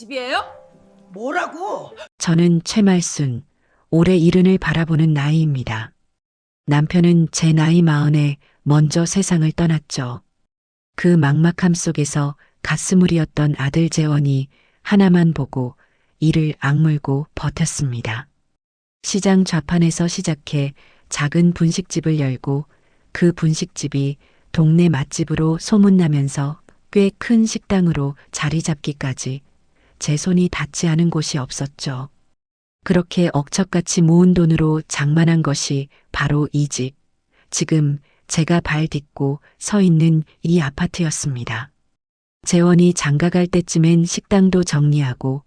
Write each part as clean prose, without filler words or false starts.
집이에요? 뭐라고? 저는 최말순, 올해 70을 바라보는 나이입니다. 남편은 제 나이 40에 먼저 세상을 떠났죠. 그 막막함 속에서 가스물이었던 아들 재원이 하나만 보고 이를 악물고 버텼습니다. 시장 좌판에서 시작해 작은 분식집을 열고 그 분식집이 동네 맛집으로 소문나면서 꽤 큰 식당으로 자리 잡기까지 제 손이 닿지 않은 곳이 없었죠. 그렇게 억척같이 모은 돈으로 장만한 것이 바로 이 집, 지금 제가 발 딛고 서 있는 이 아파트였습니다. 재원이 장가갈 때쯤엔 식당도 정리하고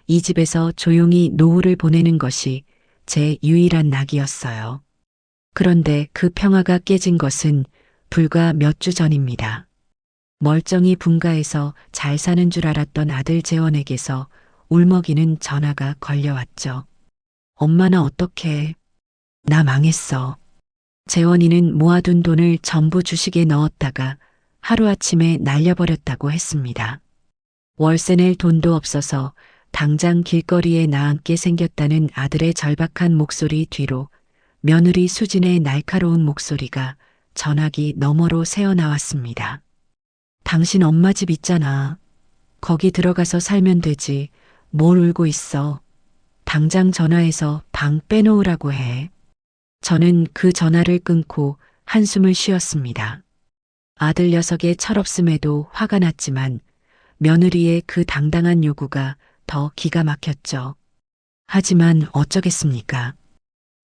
이 집에서 조용히 노후를 보내는 것이 제 유일한 낙이었어요. 그런데 그 평화가 깨진 것은 불과 몇 주 전입니다. 멀쩡히 분가해서 잘 사는 줄 알았던 아들 재원에게서 울먹이는 전화가 걸려왔죠. 엄마 나 어떡해. 나 망했어. 재원이는 모아둔 돈을 전부 주식에 넣었다가 하루아침에 날려버렸다고 했습니다. 월세 낼 돈도 없어서 당장 길거리에 나앉게 생겼다는 아들의 절박한 목소리 뒤로 며느리 수진의 날카로운 목소리가 전화기 너머로 새어나왔습니다. 당신 엄마 집 있잖아. 거기 들어가서 살면 되지. 뭘 울고 있어. 당장 전화해서 방 빼놓으라고 해. 저는 그 전화를 끊고 한숨을 쉬었습니다. 아들 녀석의 철없음에도 화가 났지만 며느리의 그 당당한 요구가 더 기가 막혔죠. 하지만 어쩌겠습니까?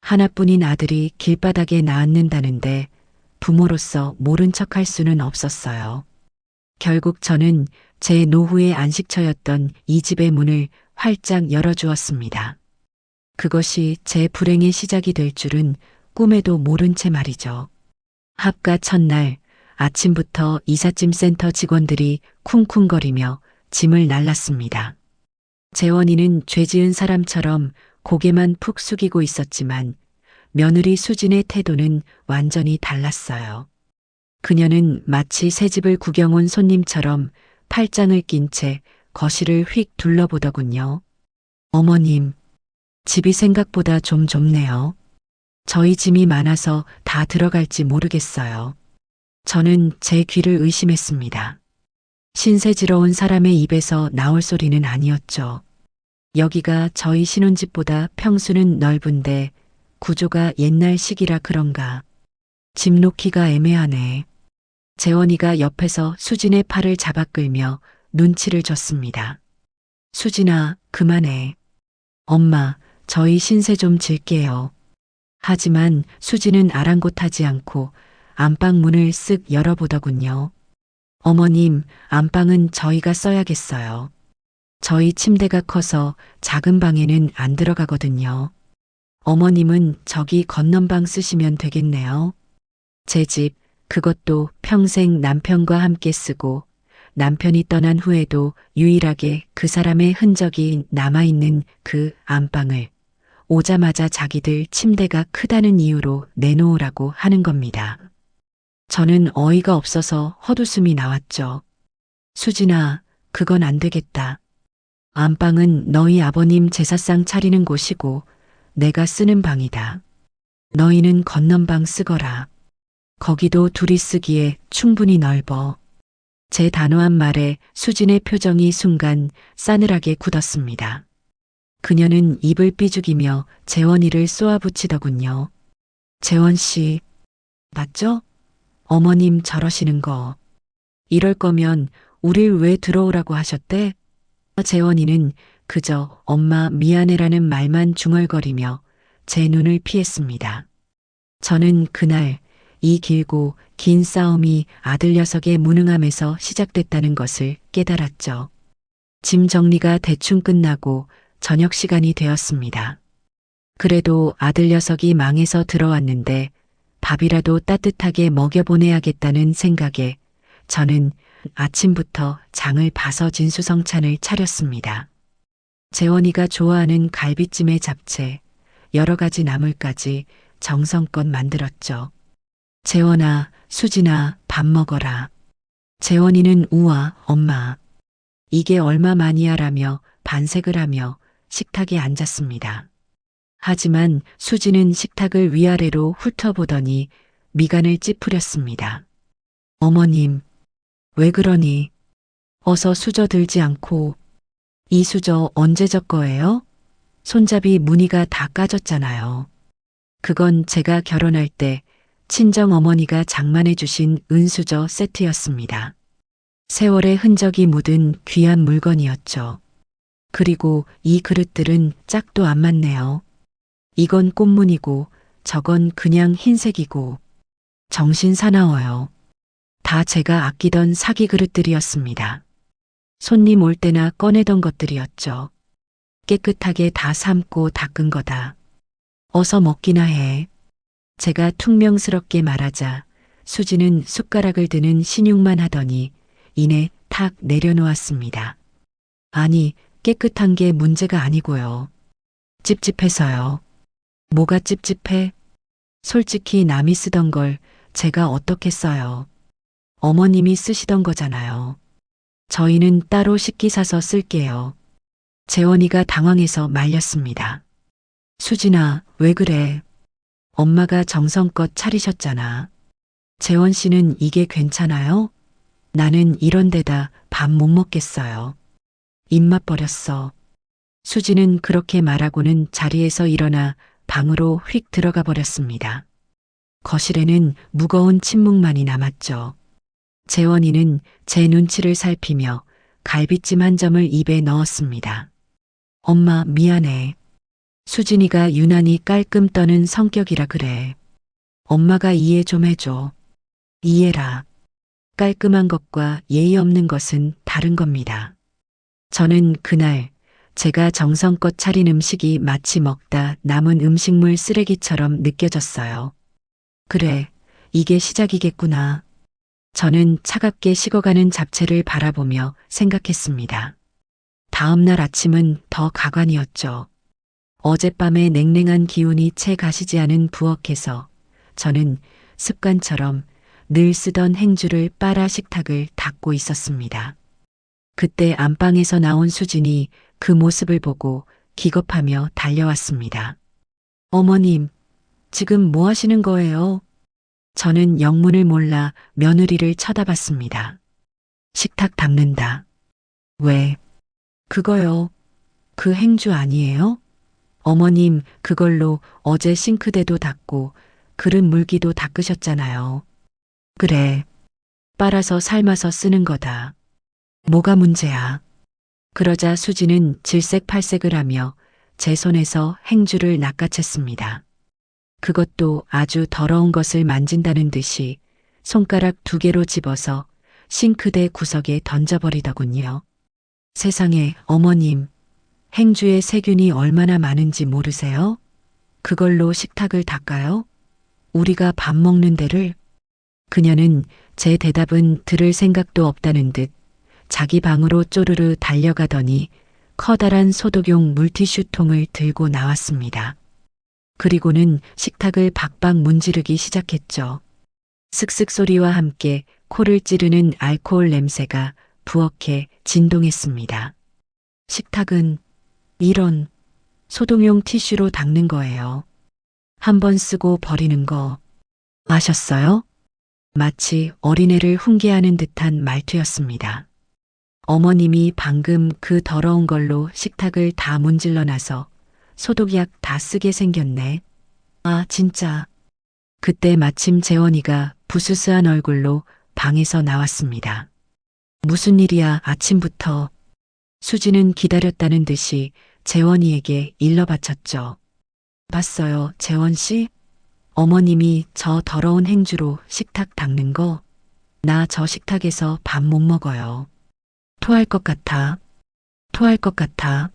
하나뿐인 아들이 길바닥에 나앉는다는데 부모로서 모른 척할 수는 없었어요. 결국 저는 제 노후의 안식처였던 이 집의 문을 활짝 열어주었습니다. 그것이 제 불행의 시작이 될 줄은 꿈에도 모른 채 말이죠. 합가 첫날 아침부터 이삿짐 센터 직원들이 쿵쿵거리며 짐을 날랐습니다. 재원이는 죄 지은 사람처럼 고개만 푹 숙이고 있었지만 며느리 수진의 태도는 완전히 달랐어요. 그녀는 마치 새 집을 구경 온 손님처럼 팔짱을 낀 채 거실을 휙 둘러보더군요. 어머님, 집이 생각보다 좀 좁네요. 저희 짐이 많아서 다 들어갈지 모르겠어요. 저는 제 귀를 의심했습니다. 신세지러 온 사람의 입에서 나올 소리는 아니었죠. 여기가 저희 신혼집보다 평수는 넓은데 구조가 옛날식이라 그런가. 집 놓기가 애매하네. 재원이가 옆에서 수진의 팔을 잡아 끌며 눈치를 줬습니다. 수진아, 그만해. 엄마, 저희 신세 좀 질게요. 하지만 수진은 아랑곳하지 않고 안방 문을 쓱 열어보더군요. 어머님, 안방은 저희가 써야겠어요. 저희 침대가 커서 작은 방에는 안 들어가거든요. 어머님은 저기 건넌방 쓰시면 되겠네요. 제 집, 그것도 평생 남편과 함께 쓰고 남편이 떠난 후에도 유일하게 그 사람의 흔적이 남아있는 그 안방을 오자마자 자기들 침대가 크다는 이유로 내놓으라고 하는 겁니다. 저는 어이가 없어서 헛웃음이 나왔죠. 수진아, 그건 안 되겠다. 안방은 너희 아버님 제사상 차리는 곳이고 내가 쓰는 방이다. 너희는 건넌방 쓰거라. 거기도 둘이 쓰기에 충분히 넓어. 제 단호한 말에 수진의 표정이 순간 싸늘하게 굳었습니다. 그녀는 입을 삐죽이며 재원이를 쏘아붙이더군요. 재원 씨, 맞죠? 어머님 저러시는 거. 이럴 거면 우릴 왜 들어오라고 하셨대? 재원이는 그저 엄마 미안해라는 말만 중얼거리며 제 눈을 피했습니다. 저는 그날 이 길고 긴 싸움이 아들 녀석의 무능함에서 시작됐다는 것을 깨달았죠. 짐 정리가 대충 끝나고 저녁 시간이 되었습니다. 그래도 아들 녀석이 망해서 들어왔는데 밥이라도 따뜻하게 먹여보내야겠다는 생각에 저는 아침부터 장을 봐서 진수성찬을 차렸습니다. 재원이가 좋아하는 갈비찜에 잡채, 여러 가지 나물까지 정성껏 만들었죠. 재원아, 수진아, 밥 먹어라. 재원이는 우와, 엄마. 이게 얼마만이야라며 반색을 하며 식탁에 앉았습니다. 하지만 수지는 식탁을 위아래로 훑어보더니 미간을 찌푸렸습니다. 어머님, 왜 그러니? 어서 수저 들지 않고. 이 수저 언제 적 거예요? 손잡이 무늬가 다 까졌잖아요. 그건 제가 결혼할 때 친정 어머니가 장만해 주신 은수저 세트였습니다. 세월의 흔적이 묻은 귀한 물건이었죠. 그리고 이 그릇들은 짝도 안 맞네요. 이건 꽃무늬고 저건 그냥 흰색이고 정신 사나워요. 다 제가 아끼던 사기 그릇들이었습니다. 손님 올 때나 꺼내던 것들이었죠. 깨끗하게 다 삶고 닦은 거다. 어서 먹기나 해. 제가 퉁명스럽게 말하자 수지는 숟가락을 드는 신용만 하더니 이내 탁 내려놓았습니다. 아니, 깨끗한 게 문제가 아니고요. 찝찝해서요. 뭐가 찝찝해? 솔직히 남이 쓰던 걸 제가 어떻게 써요. 어머님이 쓰시던 거잖아요. 저희는 따로 식기 사서 쓸게요. 재원이가 당황해서 말렸습니다. 수진아, 왜 그래? 엄마가 정성껏 차리셨잖아. 재원 씨는 이게 괜찮아요? 나는 이런 데다 밥 못 먹겠어요. 입맛 버렸어. 수지는 그렇게 말하고는 자리에서 일어나 방으로 휙 들어가 버렸습니다. 거실에는 무거운 침묵만이 남았죠. 재원이는 제 눈치를 살피며 갈비찜 한 점을 입에 넣었습니다. 엄마, 미안해. 수진이가 유난히 깔끔 떠는 성격이라 그래. 엄마가 이해 좀 해줘. 이해라. 깔끔한 것과 예의 없는 것은 다른 겁니다. 저는 그날 제가 정성껏 차린 음식이 마치 먹다 남은 음식물 쓰레기처럼 느껴졌어요. 그래, 이게 시작이겠구나. 저는 차갑게 식어가는 잡채를 바라보며 생각했습니다. 다음 날 아침은 더 가관이었죠. 어젯밤의 냉랭한 기운이 채 가시지 않은 부엌에서 저는 습관처럼 늘 쓰던 행주를 빨아 식탁을 닦고 있었습니다. 그때 안방에서 나온 수진이 그 모습을 보고 기겁하며 달려왔습니다. 어머님, 지금 뭐 하시는 거예요? 저는 영문을 몰라 며느리를 쳐다봤습니다. 식탁 닦는다. 왜? 그거요. 그 행주 아니에요? 어머님, 그걸로 어제 싱크대도 닦고 그릇 물기도 닦으셨잖아요. 그래. 빨아서 삶아서 쓰는 거다. 뭐가 문제야? 그러자 수지는 질색팔색을 하며 제 손에서 행주를 낚아챘습니다. 그것도 아주 더러운 것을 만진다는 듯이 손가락 2개로 집어서 싱크대 구석에 던져버리더군요. 세상에, 어머님, 행주에 세균이 얼마나 많은지 모르세요? 그걸로 식탁을 닦아요? 우리가 밥 먹는 데를? 그녀는 제 대답은 들을 생각도 없다는 듯 자기 방으로 쪼르르 달려가더니 커다란 소독용 물티슈통을 들고 나왔습니다. 그리고는 식탁을 박박 문지르기 시작했죠. 슥슥 소리와 함께 코를 찌르는 알코올 냄새가 부엌에 진동했습니다. 식탁은 이런 소독용 티슈로 닦는 거예요. 한 번 쓰고 버리는 거 아셨어요? 마치 어린애를 훈계하는 듯한 말투였습니다. 어머님이 방금 그 더러운 걸로 식탁을 다 문질러 놔서 소독약 다 쓰게 생겼네. 아, 진짜. 그때 마침 재원이가 부스스한 얼굴로 방에서 나왔습니다. 무슨 일이야, 아침부터. 수지는 기다렸다는 듯이 재원이에게 일러 바쳤죠. 봤어요, 재원 씨? 어머님이 저 더러운 행주로 식탁 닦는 거? 나 저 식탁에서 밥 못 먹어요. 토할 것 같아. 토할 것 같아.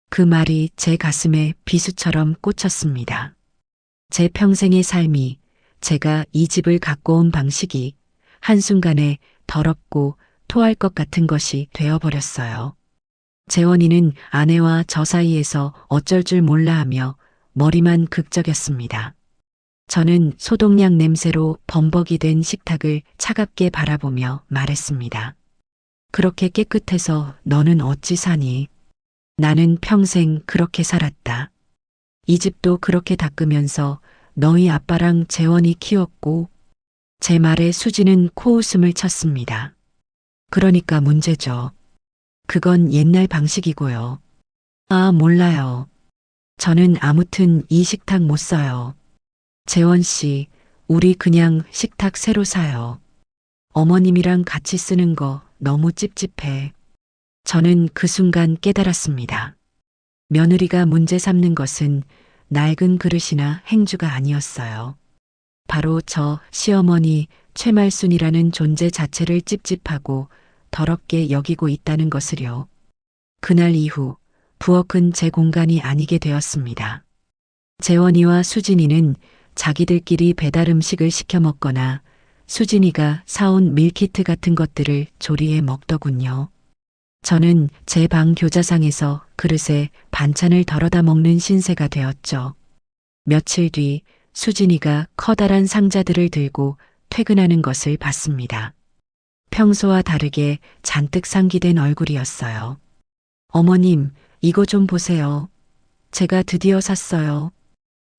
그 말이 제 가슴에 비수처럼 꽂혔습니다. 제 평생의 삶이, 제가 이 집을 갖고 온 방식이 한순간에 더럽고 토할 것 같은 것이 되어버렸어요. 재원이는 아내와 저 사이에서 어쩔 줄 몰라 하며 머리만 극적였습니다. 저는 소독약 냄새로 범벅이 된 식탁을 차갑게 바라보며 말했습니다. 그렇게 깨끗해서 너는 어찌 사니? 나는 평생 그렇게 살았다. 이 집도 그렇게 닦으면서 너희 아빠랑 재원이 키웠고, 제 말에 수지는 코웃음을 쳤습니다. 그러니까 문제죠. 그건 옛날 방식이고요. 아, 몰라요. 저는 아무튼 이 식탁 못 써요. 재원 씨, 우리 그냥 식탁 새로 사요. 어머님이랑 같이 쓰는 거 너무 찝찝해. 저는 그 순간 깨달았습니다. 며느리가 문제 삼는 것은 낡은 그릇이나 행주가 아니었어요. 바로 저 시어머니 최말순이라는 존재 자체를 찝찝하고 더럽게 여기고 있다는 것을요. 그날 이후 부엌은 제 공간이 아니게 되었습니다. 재원이와 수진이는 자기들끼리 배달 음식을 시켜 먹거나 수진이가 사온 밀키트 같은 것들을 조리해 먹더군요. 저는 제 방 교자상에서 그릇에 반찬을 덜어다 먹는 신세가 되었죠. 며칠 뒤 수진이가 커다란 상자들을 들고 퇴근하는 것을 봤습니다. 평소와 다르게 잔뜩 상기된 얼굴이었어요. 어머님, 이거 좀 보세요. 제가 드디어 샀어요.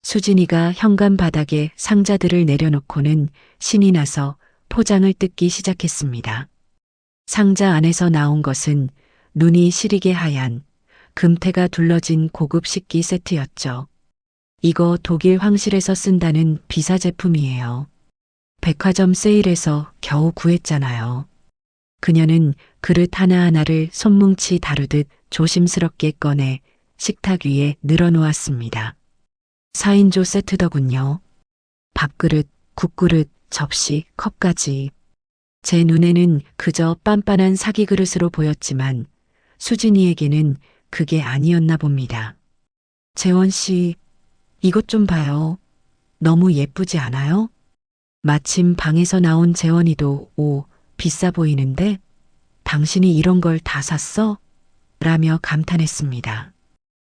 수진이가 현관 바닥에 상자들을 내려놓고는 신이 나서 포장을 뜯기 시작했습니다. 상자 안에서 나온 것은 눈이 시리게 하얀 금태가 둘러진 고급 식기 세트였죠. 이거 독일 황실에서 쓴다는 비사 제품이에요. 백화점 세일에서 겨우 구했잖아요. 그녀는 그릇 하나하나를 손뭉치 다루듯 조심스럽게 꺼내 식탁 위에 늘어놓았습니다. 4인조 세트더군요. 밥그릇, 국그릇, 접시, 컵까지. 제 눈에는 그저 빤빤한 사기 그릇으로 보였지만 수진이에게는 그게 아니었나 봅니다. 재원 씨, 이것 좀 봐요. 너무 예쁘지 않아요? 마침 방에서 나온 재원이도 비싸 보이는데 당신이 이런 걸 다 샀어? 라며 감탄했습니다.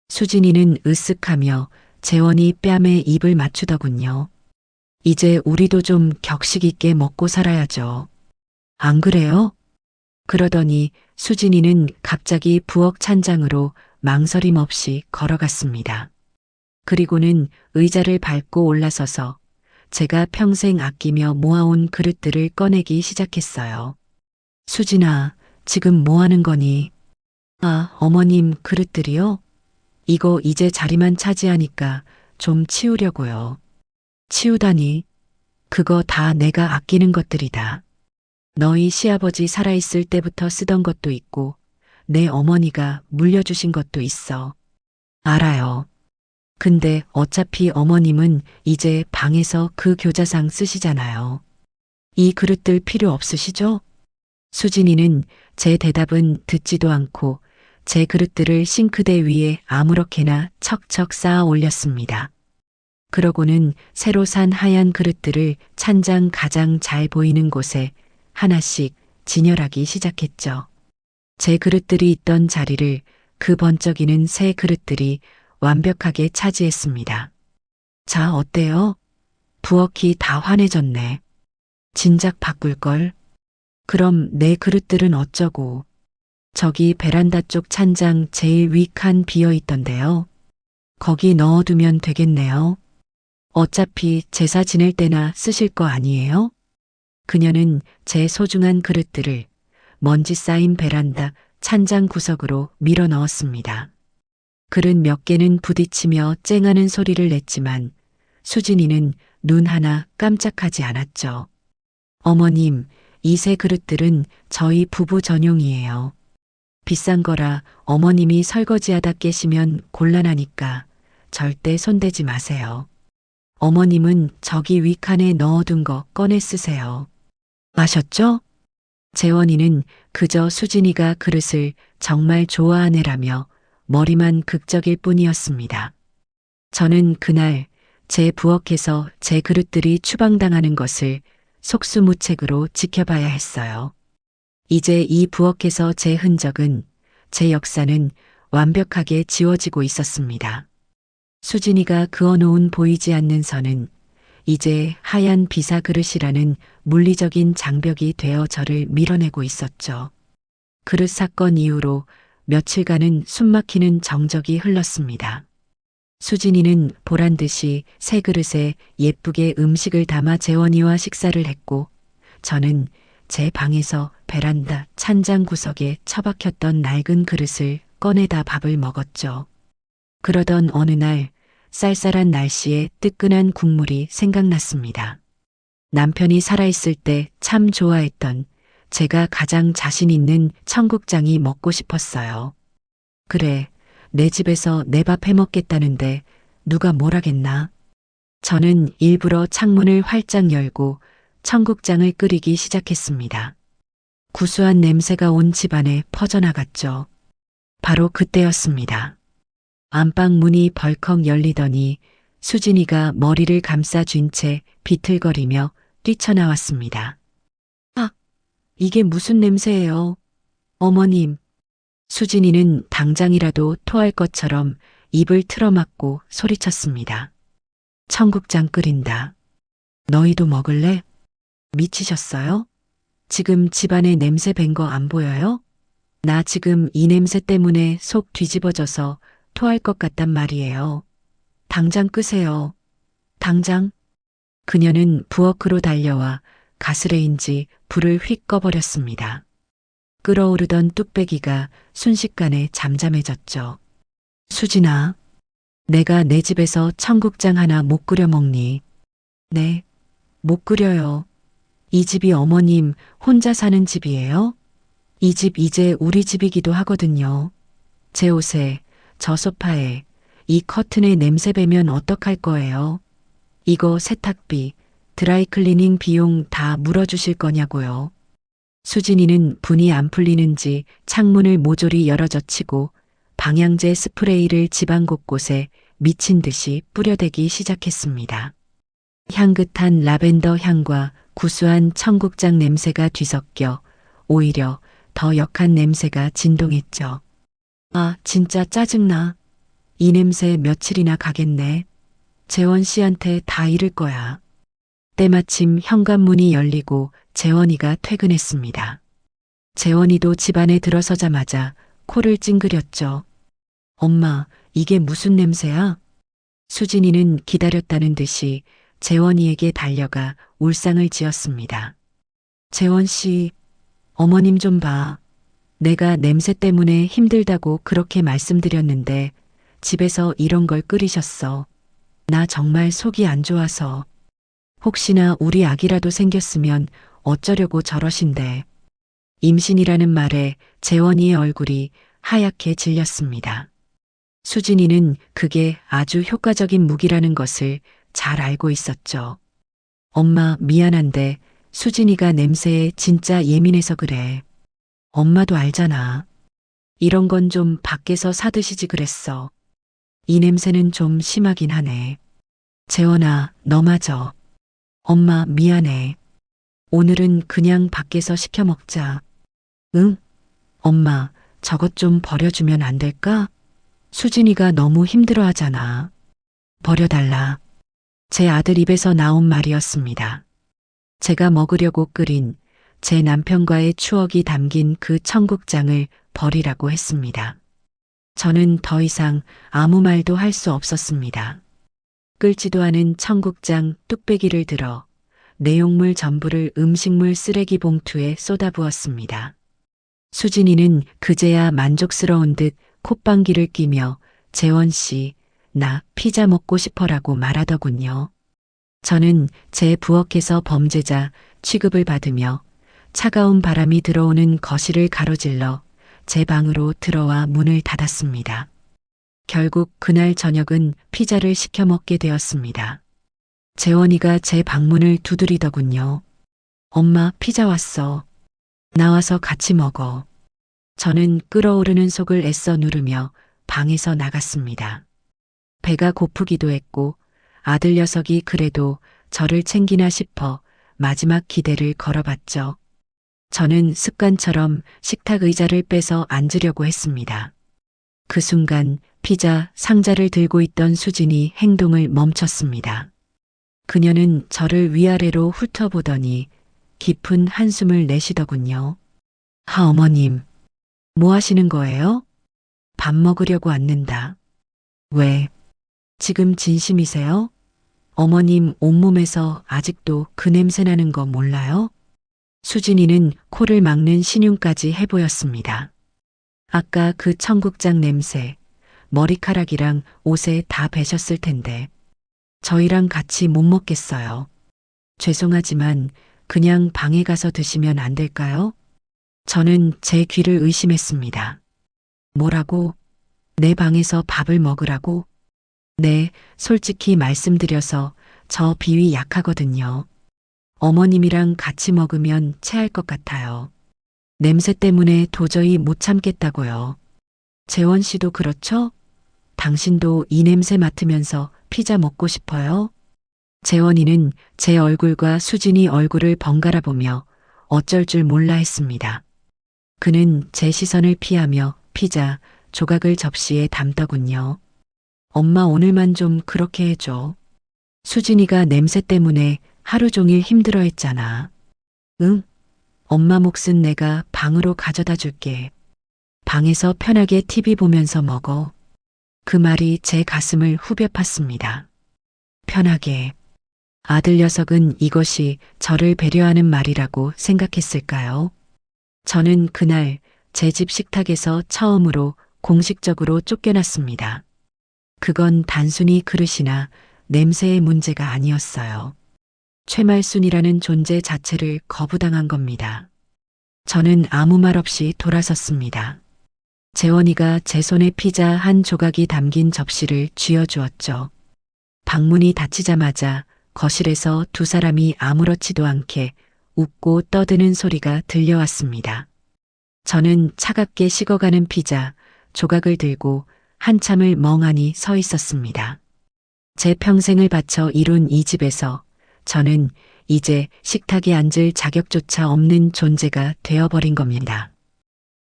수진이는 으쓱하며 재원이 뺨에 입을 맞추더군요. 이제 우리도 좀 격식 있게 먹고 살아야죠. 안 그래요? 그러더니 수진이는 갑자기 부엌 찬장으로 망설임 없이 걸어갔습니다. 그리고는 의자를 밟고 올라서서 제가 평생 아끼며 모아온 그릇들을 꺼내기 시작했어요. 수진아, 지금 뭐 하는 거니? 아, 어머님 그릇들이요? 이거 이제 자리만 차지하니까 좀 치우려고요. 치우다니, 그거 다 내가 아끼는 것들이다. 너희 시아버지 살아있을 때부터 쓰던 것도 있고 내 어머니가 물려주신 것도 있어. 알아요. 근데 어차피 어머님은 이제 방에서 그 교자상 쓰시잖아요. 이 그릇들 필요 없으시죠? 수진이는 제 대답은 듣지도 않고 제 그릇들을 싱크대 위에 아무렇게나 척척 쌓아 올렸습니다. 그러고는 새로 산 하얀 그릇들을 찬장 가장 잘 보이는 곳에 하나씩 진열하기 시작했죠. 제 그릇들이 있던 자리를 그 번쩍이는 새 그릇들이 완벽하게 차지했습니다. 자, 어때요? 부엌이 다 환해졌네. 진작 바꿀걸. 그럼 내 그릇들은 어쩌고. 저기 베란다 쪽 찬장 제일 위 칸 비어 있던데요. 거기 넣어두면 되겠네요. 어차피 제사 지낼 때나 쓰실 거 아니에요? 그녀는 제 소중한 그릇들을 먼지 쌓인 베란다 찬장 구석으로 밀어 넣었습니다. 그릇 몇 개는 부딪히며 쨍하는 소리를 냈지만 수진이는 눈 하나 깜짝하지 않았죠. 어머님, 이 새 그릇들은 저희 부부 전용이에요. 비싼 거라 어머님이 설거지하다 깨시면 곤란하니까 절대 손대지 마세요. 어머님은 저기 윗칸에 넣어둔 거 꺼내 쓰세요. 아셨죠? 재원이는 그저 수진이가 그릇을 정말 좋아하네라며 머리만 극적일 뿐이었습니다. 저는 그날 제 부엌에서 제 그릇들이 추방당하는 것을 속수무책으로 지켜봐야 했어요. 이제 이 부엌에서 제 흔적은, 제 역사는 완벽하게 지워지고 있었습니다. 수진이가 그어놓은 보이지 않는 선은 이제 하얀 비사 그릇이라는 물리적인 장벽이 되어 저를 밀어내고 있었죠. 그릇 사건 이후로 며칠간은 숨막히는 정적이 흘렀습니다. 수진이는 보란 듯이 새 그릇에 예쁘게 음식을 담아 재원이와 식사를 했고, 저는 제 방에서 베란다 찬장 구석에 처박혔던 낡은 그릇을 꺼내다 밥을 먹었죠. 그러던 어느 날 쌀쌀한 날씨에 뜨끈한 국물이 생각났습니다. 남편이 살아있을 때 참 좋아했던 제가 가장 자신 있는 청국장이 먹고 싶었어요. 그래, 내 집에서 내 밥 해먹겠다는데 누가 뭐라겠나? 저는 일부러 창문을 활짝 열고 청국장을 끓이기 시작했습니다. 구수한 냄새가 온 집안에 퍼져나갔죠. 바로 그때였습니다. 안방 문이 벌컥 열리더니 수진이가 머리를 감싸쥔 채 비틀거리며 뛰쳐나왔습니다. 아, 이게 무슨 냄새예요? 어머님. 수진이는 당장이라도 토할 것처럼 입을 틀어막고 소리쳤습니다. 청국장 끓인다. 너희도 먹을래? 미치셨어요? 지금 집안에 냄새 밴 거 안 보여요? 나 지금 이 냄새 때문에 속 뒤집어져서 토할 것 같단 말이에요. 당장 끄세요. 당장. 그녀는 부엌으로 달려와 가스레인지 불을 휙 꺼버렸습니다. 끓어오르던 뚝배기가 순식간에 잠잠해졌죠. 수진아, 내가 내 집에서 청국장 하나 못 끓여 먹니? 네, 못 끓여요. 이 집이 어머님 혼자 사는 집이에요? 이 집 이제 우리 집이기도 하거든요. 제 옷에, 저 소파에, 이 커튼에 냄새 배면 어떡할 거예요? 이거 세탁비, 드라이클리닝 비용 다 물어주실 거냐고요. 수진이는 분이 안 풀리는지 창문을 모조리 열어젖히고 방향제 스프레이를 집안 곳곳에 미친 듯이 뿌려대기 시작했습니다. 향긋한 라벤더 향과 구수한 청국장 냄새가 뒤섞여 오히려 더 역한 냄새가 진동했죠. 아, 진짜 짜증나. 이 냄새 며칠이나 가겠네. 재원 씨한테 다 이를 거야. 때마침 현관문이 열리고 재원이가 퇴근했습니다. 재원이도 집안에 들어서자마자 코를 찡그렸죠. 엄마, 이게 무슨 냄새야? 수진이는 기다렸다는 듯이 재원이에게 달려가 울상을 지었습니다. 재원 씨, 어머님 좀 봐. 내가 냄새 때문에 힘들다고 그렇게 말씀드렸는데 집에서 이런 걸 끓이셨어. 나 정말 속이 안 좋아서. 혹시나 우리 아기라도 생겼으면 어쩌려고 저러신데. 임신이라는 말에 재원이의 얼굴이 하얗게 질렸습니다. 수진이는 그게 아주 효과적인 무기라는 것을 잘 알고 있었죠. 엄마 미안한데 수진이가 냄새에 진짜 예민해서 그래. 엄마도 알잖아. 이런 건 좀 밖에서 사드시지 그랬어. 이 냄새는 좀 심하긴 하네. 재원아, 너마저. 엄마 미안해. 오늘은 그냥 밖에서 시켜 먹자. 응? 엄마, 저것 좀 버려주면 안 될까? 수진이가 너무 힘들어하잖아. 버려달라. 제 아들 입에서 나온 말이었습니다. 제가 먹으려고 끓인 제 남편과의 추억이 담긴 그 청국장을 버리라고 했습니다. 저는 더 이상 아무 말도 할 수 없었습니다. 끓지도 않은 청국장 뚝배기를 들어 내용물 전부를 음식물 쓰레기 봉투에 쏟아부었습니다. 수진이는 그제야 만족스러운 듯 콧방귀를 끼며 재원 씨, 나 피자 먹고 싶어라고 말하더군요. 저는 제 부엌에서 범죄자 취급을 받으며 차가운 바람이 들어오는 거실을 가로질러 제 방으로 들어와 문을 닫았습니다. 결국 그날 저녁은 피자를 시켜 먹게 되었습니다. 재원이가 제 방문을 두드리더군요. 엄마, 피자 왔어. 나와서 같이 먹어. 저는 끓어오르는 속을 애써 누르며 방에서 나갔습니다. 배가 고프기도 했고 아들 녀석이 그래도 저를 챙기나 싶어 마지막 기대를 걸어봤죠. 저는 습관처럼 식탁 의자를 빼서 앉으려고 했습니다. 그 순간 피자 상자를 들고 있던 수진이 행동을 멈췄습니다. 그녀는 저를 위아래로 훑어보더니 깊은 한숨을 내쉬더군요. 어머님, 뭐 하시는 거예요? 밥 먹으려고 앉는다. 왜? 지금 진심이세요? 어머님 온몸에서 아직도 그 냄새 나는 거 몰라요? 수진이는 코를 막는 신용까지 해보였습니다. 아까 그 청국장 냄새, 머리카락이랑 옷에 다 배셨을 텐데 저희랑 같이 못 먹겠어요. 죄송하지만 그냥 방에 가서 드시면 안 될까요? 저는 제 귀를 의심했습니다. 뭐라고? 내 방에서 밥을 먹으라고? 네, 솔직히 말씀드려서 저 비위 약하거든요. 어머님이랑 같이 먹으면 체할 것 같아요. 냄새 때문에 도저히 못 참겠다고요. 재원 씨도 그렇죠? 당신도 이 냄새 맡으면서 피자 먹고 싶어요? 재원이는 제 얼굴과 수진이 얼굴을 번갈아 보며 어쩔 줄 몰라 했습니다. 그는 제 시선을 피하며 피자 조각을 접시에 담더군요. 엄마 오늘만 좀 그렇게 해줘. 수진이가 냄새 때문에 하루 종일 힘들어 했잖아. 응? 엄마 몫은 내가 방으로 가져다 줄게. 방에서 편하게 TV 보면서 먹어. 그 말이 제 가슴을 후벼 팠습니다. 편하게. 아들 녀석은 이것이 저를 배려하는 말이라고 생각했을까요? 저는 그날 제 집 식탁에서 처음으로 공식적으로 쫓겨났습니다. 그건 단순히 그릇이나 냄새의 문제가 아니었어요. 최말순이라는 존재 자체를 거부당한 겁니다. 저는 아무 말 없이 돌아섰습니다. 재원이가 제 손에 피자 한 조각이 담긴 접시를 쥐어주었죠. 방문이 닫히자마자 거실에서 두 사람이 아무렇지도 않게 웃고 떠드는 소리가 들려왔습니다. 저는 차갑게 식어가는 피자 조각을 들고 한참을 멍하니 서 있었습니다. 제 평생을 바쳐 이룬 이 집에서 저는 이제 식탁에 앉을 자격조차 없는 존재가 되어버린 겁니다.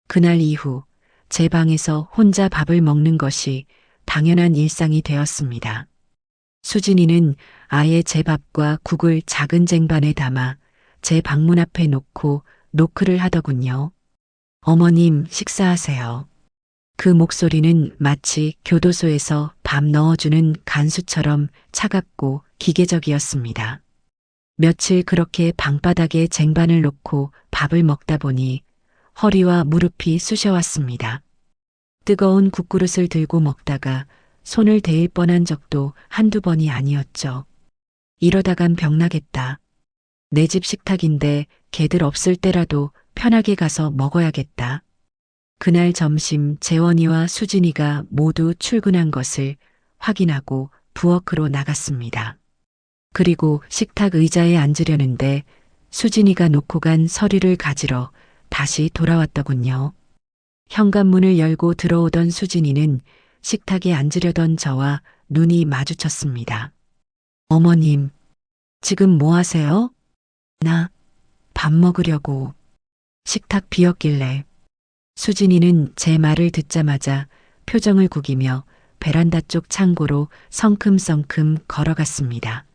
그날 이후 제 방에서 혼자 밥을 먹는 것이 당연한 일상이 되었습니다. 수진이는 아예 제 밥과 국을 작은 쟁반에 담아 제 방문 앞에 놓고 노크를 하더군요. 어머님 식사하세요. 그 목소리는 마치 교도소에서 밥 넣어주는 간수처럼 차갑고 기계적이었습니다. 며칠 그렇게 방바닥에 쟁반을 놓고 밥을 먹다 보니 허리와 무릎이 쑤셔왔습니다. 뜨거운 국그릇을 들고 먹다가 손을 대일 뻔한 적도 한두 번이 아니었죠. 이러다간 병나겠다. 내 집 식탁인데 개들 없을 때라도 편하게 가서 먹어야겠다. 그날 점심 재원이와 수진이가 모두 출근한 것을 확인하고 부엌으로 나갔습니다. 그리고 식탁 의자에 앉으려는데 수진이가 놓고 간 서류를 가지러 다시 돌아왔더군요. 현관문을 열고 들어오던 수진이는 식탁에 앉으려던 저와 눈이 마주쳤습니다. 어머님, 지금 뭐 하세요? 나 밥 먹으려고. 식탁 비었길래. 수진이는 제 말을 듣자마자 표정을 구기며 베란다 쪽 창고로 성큼성큼 걸어갔습니다.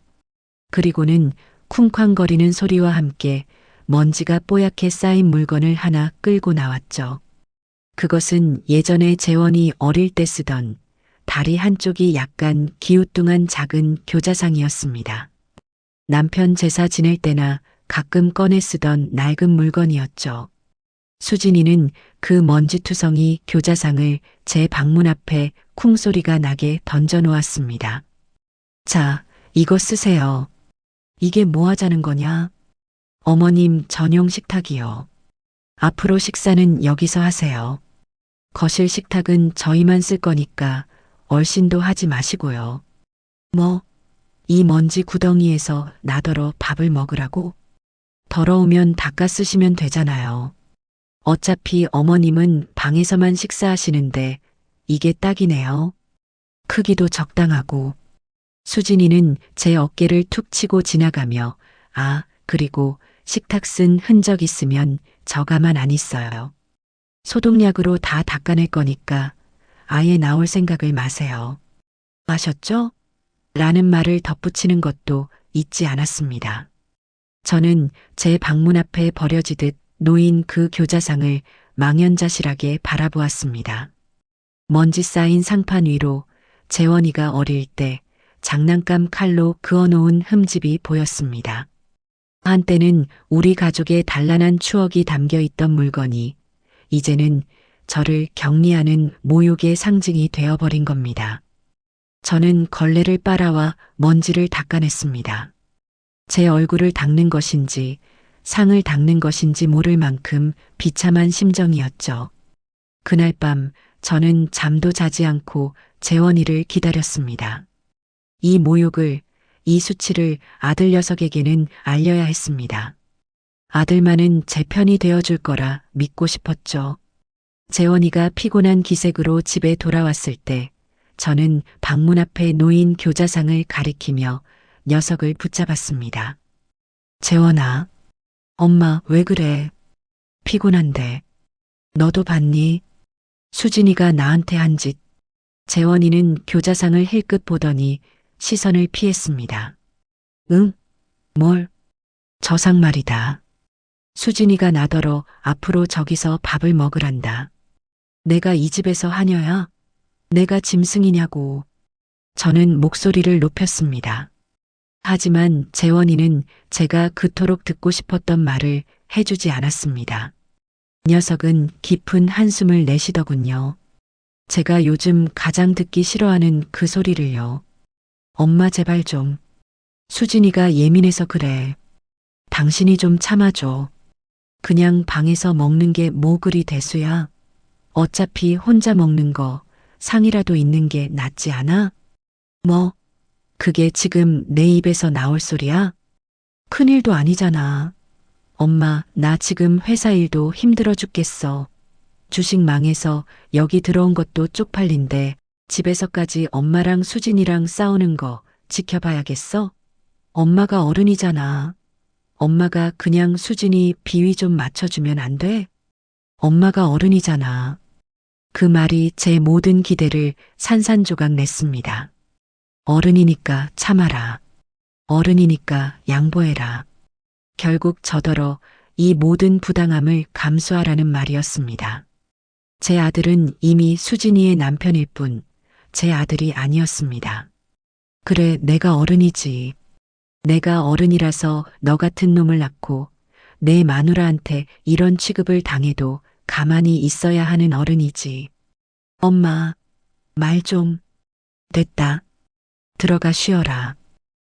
그리고는 쿵쾅거리는 소리와 함께 먼지가 뽀얗게 쌓인 물건을 하나 끌고 나왔죠. 그것은 예전에 재원이 어릴 때 쓰던 다리 한쪽이 약간 기우뚱한 작은 교자상이었습니다. 남편 제사 지낼 때나 가끔 꺼내 쓰던 낡은 물건이었죠. 수진이는 그 먼지투성이 교자상을 제 방문 앞에 쿵소리가 나게 던져놓았습니다. 자, 이거 쓰세요. 이게 뭐 하자는 거냐? 어머님 전용 식탁이요. 앞으로 식사는 여기서 하세요. 거실 식탁은 저희만 쓸 거니까 얼씬도 하지 마시고요. 뭐, 이 먼지 구덩이에서 나더러 밥을 먹으라고? 더러우면 닦아 쓰시면 되잖아요. 어차피 어머님은 방에서만 식사하시는데 이게 딱이네요. 크기도 적당하고. 수진이는 제 어깨를 툭 치고 지나가며 그리고 식탁 쓴 흔적 있으면 저 가만 안 있어요. 소독약으로 다 닦아낼 거니까 아예 나올 생각을 마세요. 아셨죠? 라는 말을 덧붙이는 것도 잊지 않았습니다. 저는 제 방문 앞에 버려지듯 놓인 그 교자상을 망연자실하게 바라보았습니다. 먼지 쌓인 상판 위로 재원이가 어릴 때 장난감 칼로 그어놓은 흠집이 보였습니다. 한때는 우리 가족의 단란한 추억이 담겨 있던 물건이 이제는 저를 격리하는 모욕의 상징이 되어버린 겁니다. 저는 걸레를 빨아와 먼지를 닦아냈습니다. 제 얼굴을 닦는 것인지 상을 닦는 것인지 모를 만큼 비참한 심정이었죠. 그날 밤 저는 잠도 자지 않고 재원이를 기다렸습니다. 이 모욕을, 이 수치를 아들 녀석에게는 알려야 했습니다. 아들만은 제 편이 되어줄 거라 믿고 싶었죠. 재원이가 피곤한 기색으로 집에 돌아왔을 때 저는 방문 앞에 놓인 교자상을 가리키며 녀석을 붙잡았습니다. 재원아, 엄마 왜 그래? 피곤한데. 너도 봤니? 수진이가 나한테 한 짓. 재원이는 교자상을 힐끗 보더니 시선을 피했습니다. 응? 뭘? 저 상 말이다. 수진이가 나더러 앞으로 저기서 밥을 먹으란다. 내가 이 집에서 하녀야? 내가 짐승이냐고. 저는 목소리를 높였습니다. 하지만 재원이는 제가 그토록 듣고 싶었던 말을 해주지 않았습니다. 녀석은 깊은 한숨을 내쉬더군요. 제가 요즘 가장 듣기 싫어하는 그 소리를요. 엄마 제발 좀. 수진이가 예민해서 그래. 당신이 좀 참아줘. 그냥 방에서 먹는 게 뭐 그리 대수야. 어차피 혼자 먹는 거 상이라도 있는 게 낫지 않아? 뭐? 그게 지금 내 입에서 나올 소리야? 큰일도 아니잖아. 엄마, 나 지금 회사 일도 힘들어 죽겠어. 주식 망해서 여기 들어온 것도 쪽팔린데 집에서까지 엄마랑 수진이랑 싸우는 거 지켜봐야겠어? 엄마가 어른이잖아. 엄마가 그냥 수진이 비위 좀 맞춰주면 안 돼? 엄마가 어른이잖아. 그 말이 제 모든 기대를 산산조각 냈습니다. 어른이니까 참아라. 어른이니까 양보해라. 결국 저더러 이 모든 부당함을 감수하라는 말이었습니다. 제 아들은 이미 수진이의 남편일 뿐 제 아들이 아니었습니다. 그래, 내가 어른이지. 내가 어른이라서 너 같은 놈을 낳고 내 마누라한테 이런 취급을 당해도 가만히 있어야 하는 어른이지. 엄마, 말 좀. 됐다. 들어가 쉬어라.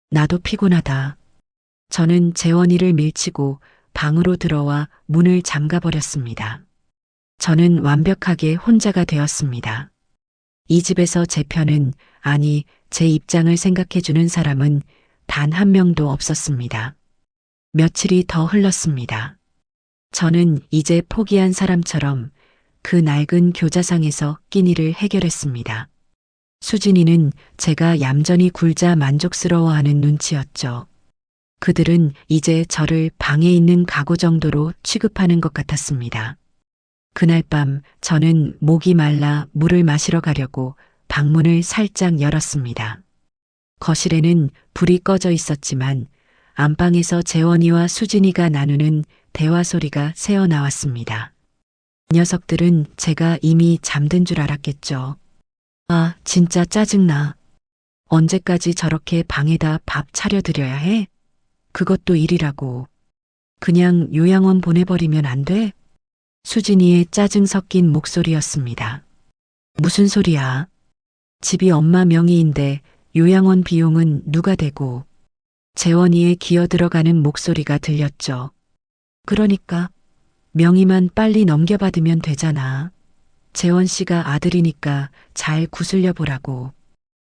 나도 피곤하다. 저는 재원이를 밀치고 방으로 들어와 문을 잠가버렸습니다. 저는 완벽하게 혼자가 되었습니다. 이 집에서 제 편은, 아니, 제 입장을 생각해주는 사람은 단 한 명도 없었습니다. 며칠이 더 흘렀습니다. 저는 이제 포기한 사람처럼 그 낡은 교자상에서 끼니를 해결했습니다. 수진이는 제가 얌전히 굴자 만족스러워하는 눈치였죠. 그들은 이제 저를 방에 있는 가구 정도로 취급하는 것 같았습니다. 그날 밤 저는 목이 말라 물을 마시러 가려고 방문을 살짝 열었습니다. 거실에는 불이 꺼져 있었지만 안방에서 재원이와 수진이가 나누는 대화 소리가 새어나왔습니다. 녀석들은 제가 이미 잠든 줄 알았겠죠. 아, 진짜 짜증나. 언제까지 저렇게 방에다 밥 차려드려야 해? 그것도 일이라고. 그냥 요양원 보내버리면 안 돼? 수진이의 짜증 섞인 목소리였습니다. 무슨 소리야? 집이 엄마 명의인데 요양원 비용은 누가 대고? 재원이의 기어 들어가는 목소리가 들렸죠. 그러니까 명의만 빨리 넘겨받으면 되잖아. 재원 씨가 아들이니까 잘 구슬려 보라고.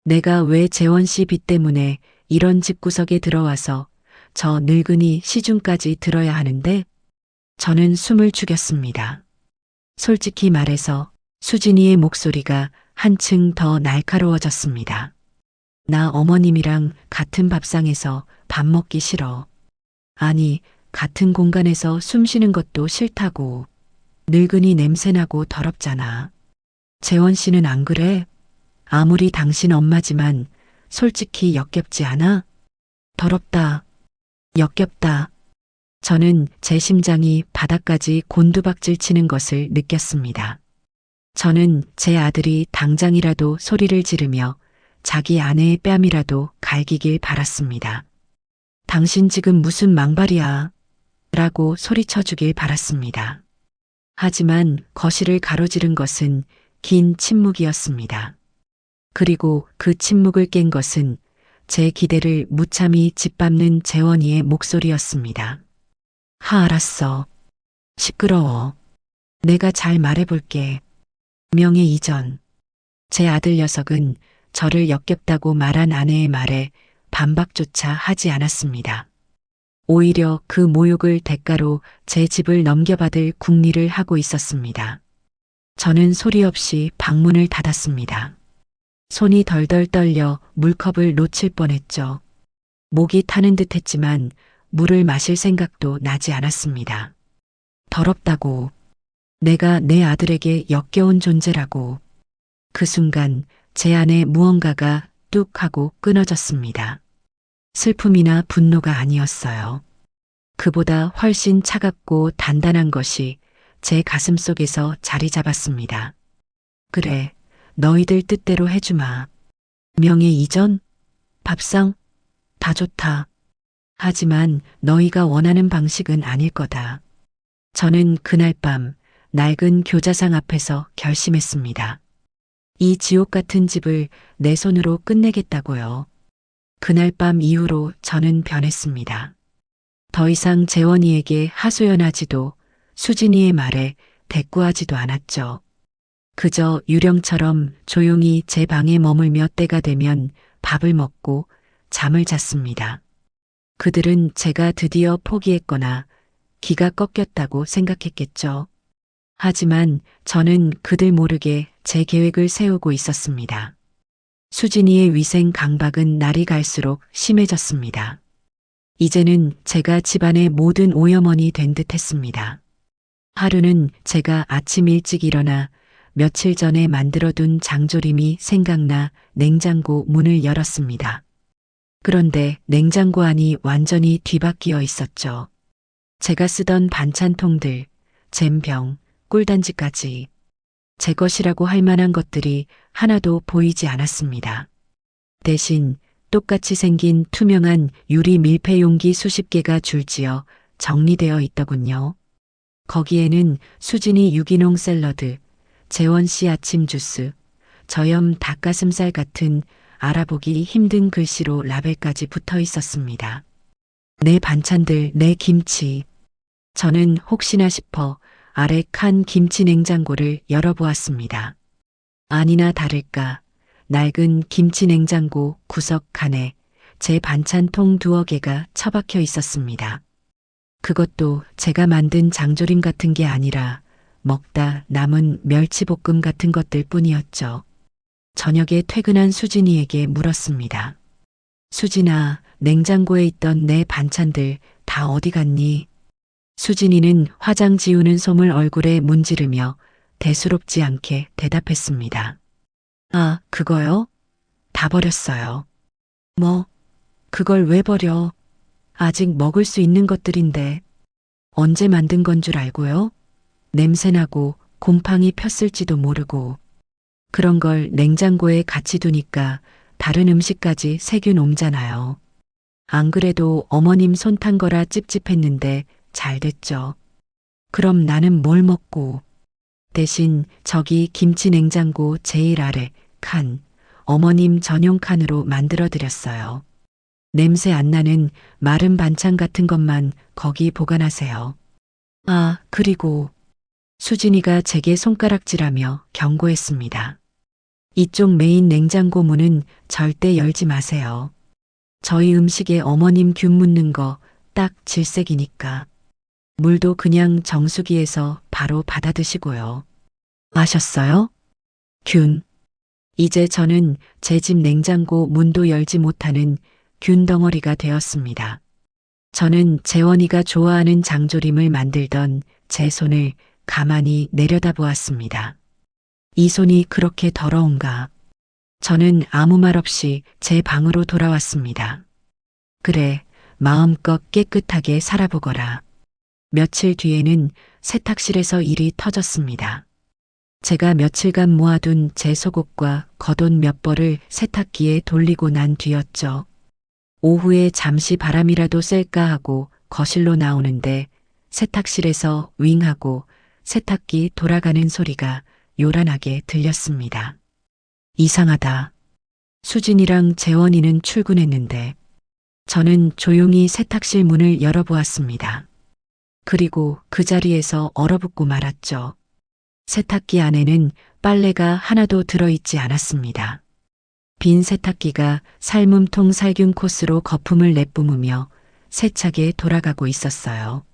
내가 왜 재원 씨 빚 때문에 이런 집구석에 들어와서 저 늙은이 시중까지 들어야 하는데? 저는 숨을 죽였습니다. 솔직히 말해서 수진이의 목소리가 한층 더 날카로워졌습니다. 나 어머님이랑 같은 밥상에서 밥 먹기 싫어. 아니, 같은 공간에서 숨 쉬는 것도 싫다고. 늙은이 냄새나고 더럽잖아. 재원 씨는 안 그래? 아무리 당신 엄마지만 솔직히 역겹지 않아? 더럽다. 역겹다. 저는 제 심장이 바닥까지 곤두박질 치는 것을 느꼈습니다. 저는 제 아들이 당장이라도 소리를 지르며 자기 아내의 뺨이라도 갈기길 바랐습니다. 당신 지금 무슨 망발이야? 라고 소리쳐주길 바랐습니다. 하지만 거실을 가로지른 것은 긴 침묵이었습니다. 그리고 그 침묵을 깬 것은 제 기대를 무참히 짓밟는 재원이의 목소리였습니다. 알았어. 시끄러워. 내가 잘 말해볼게. 명예 이전. 제 아들 녀석은 저를 역겹다고 말한 아내의 말에 반박조차 하지 않았습니다. 오히려 그 모욕을 대가로 제 집을 넘겨받을 궁리를 하고 있었습니다. 저는 소리 없이 방문을 닫았습니다. 손이 덜덜 떨려 물컵을 놓칠 뻔했죠. 목이 타는 듯 했지만 물을 마실 생각도 나지 않았습니다. 더럽다고. 내가 내 아들에게 역겨운 존재라고. 그 순간 제 안에 무언가가 뚝 하고 끊어졌습니다. 슬픔이나 분노가 아니었어요. 그보다 훨씬 차갑고 단단한 것이 제 가슴 속에서 자리 잡았습니다. 그래, 너희들 뜻대로 해주마. 명예 이전? 밥상? 다 좋다. 하지만 너희가 원하는 방식은 아닐 거다. 저는 그날 밤 낡은 교자상 앞에서 결심했습니다. 이 지옥 같은 집을 내 손으로 끝내겠다고요. 그날 밤 이후로 저는 변했습니다. 더 이상 재원이에게 하소연하지도 수진이의 말에 대꾸하지도 않았죠. 그저 유령처럼 조용히 제 방에 머물며 때가 되면 밥을 먹고 잠을 잤습니다. 그들은 제가 드디어 포기했거나 기가 꺾였다고 생각했겠죠. 하지만 저는 그들 모르게 제 계획을 세우고 있었습니다. 수진이의 위생 강박은 날이 갈수록 심해졌습니다. 이제는 제가 집안의 모든 오염원이 된 듯 했습니다. 하루는 제가 아침 일찍 일어나 며칠 전에 만들어둔 장조림이 생각나 냉장고 문을 열었습니다. 그런데 냉장고 안이 완전히 뒤바뀌어 있었죠. 제가 쓰던 반찬통들, 잼병, 꿀단지까지 제 것이라고 할 만한 것들이 하나도 보이지 않았습니다. 대신 똑같이 생긴 투명한 유리 밀폐 용기 수십 개가 줄지어 정리되어 있더군요. 거기에는 수진이 유기농 샐러드, 재원 씨 아침 주스, 저염 닭가슴살 같은 알아보기 힘든 글씨로 라벨까지 붙어 있었습니다. 내 반찬들, 내 김치. 저는 혹시나 싶어 아래 칸 김치 냉장고를 열어보았습니다. 아니나 다를까 낡은 김치 냉장고 구석 칸에 제 반찬통 두어 개가 처박혀 있었습니다. 그것도 제가 만든 장조림 같은 게 아니라 먹다 남은 멸치볶음 같은 것들 뿐이었죠. 저녁에 퇴근한 수진이에게 물었습니다. 수진아, 냉장고에 있던 내 반찬들 다 어디 갔니? 수진이는 화장 지우는 솜을 얼굴에 문지르며 대수롭지 않게 대답했습니다. 아, 그거요? 다 버렸어요. 뭐, 그걸 왜 버려? 아직 먹을 수 있는 것들인데. 언제 만든 건 줄 알고요? 냄새나고 곰팡이 폈을지도 모르고. 그런 걸 냉장고에 같이 두니까 다른 음식까지 세균 옮잖아요. 안 그래도 어머님 손 탄 거라 찝찝했는데 잘 됐죠. 그럼 나는 뭘 먹고. 대신 저기 김치 냉장고 제일 아래 칸, 어머님 전용 칸으로 만들어 드렸어요. 냄새 안 나는 마른 반찬 같은 것만 거기 보관하세요. 아, 그리고 수진이가 제게 손가락질하며 경고했습니다. 이쪽 메인 냉장고 문은 절대 열지 마세요. 저희 음식에 어머님 균 묻는 거 딱 질색이니까. 물도 그냥 정수기에서 바로 받아 드시고요. 아셨어요? 균. 이제 저는 제 집 냉장고 문도 열지 못하는 균 덩어리가 되었습니다. 저는 재원이가 좋아하는 장조림을 만들던 제 손을 가만히 내려다보았습니다. 이 손이 그렇게 더러운가? 저는 아무 말 없이 제 방으로 돌아왔습니다. 그래, 마음껏 깨끗하게 살아보거라. 며칠 뒤에는 세탁실에서 일이 터졌습니다. 제가 며칠간 모아둔 제 속옷과 겉옷 몇 벌을 세탁기에 돌리고 난 뒤였죠. 오후에 잠시 바람이라도 쐴까 하고 거실로 나오는데 세탁실에서 윙하고 세탁기 돌아가는 소리가 요란하게 들렸습니다. 이상하다. 수진이랑 재원이는 출근했는데 저는 조용히 세탁실 문을 열어보았습니다. 그리고 그 자리에서 얼어붙고 말았죠. 세탁기 안에는 빨래가 하나도 들어있지 않았습니다. 빈 세탁기가 삶음통 살균 코스로 거품을 내뿜으며 세차게 돌아가고 있었어요.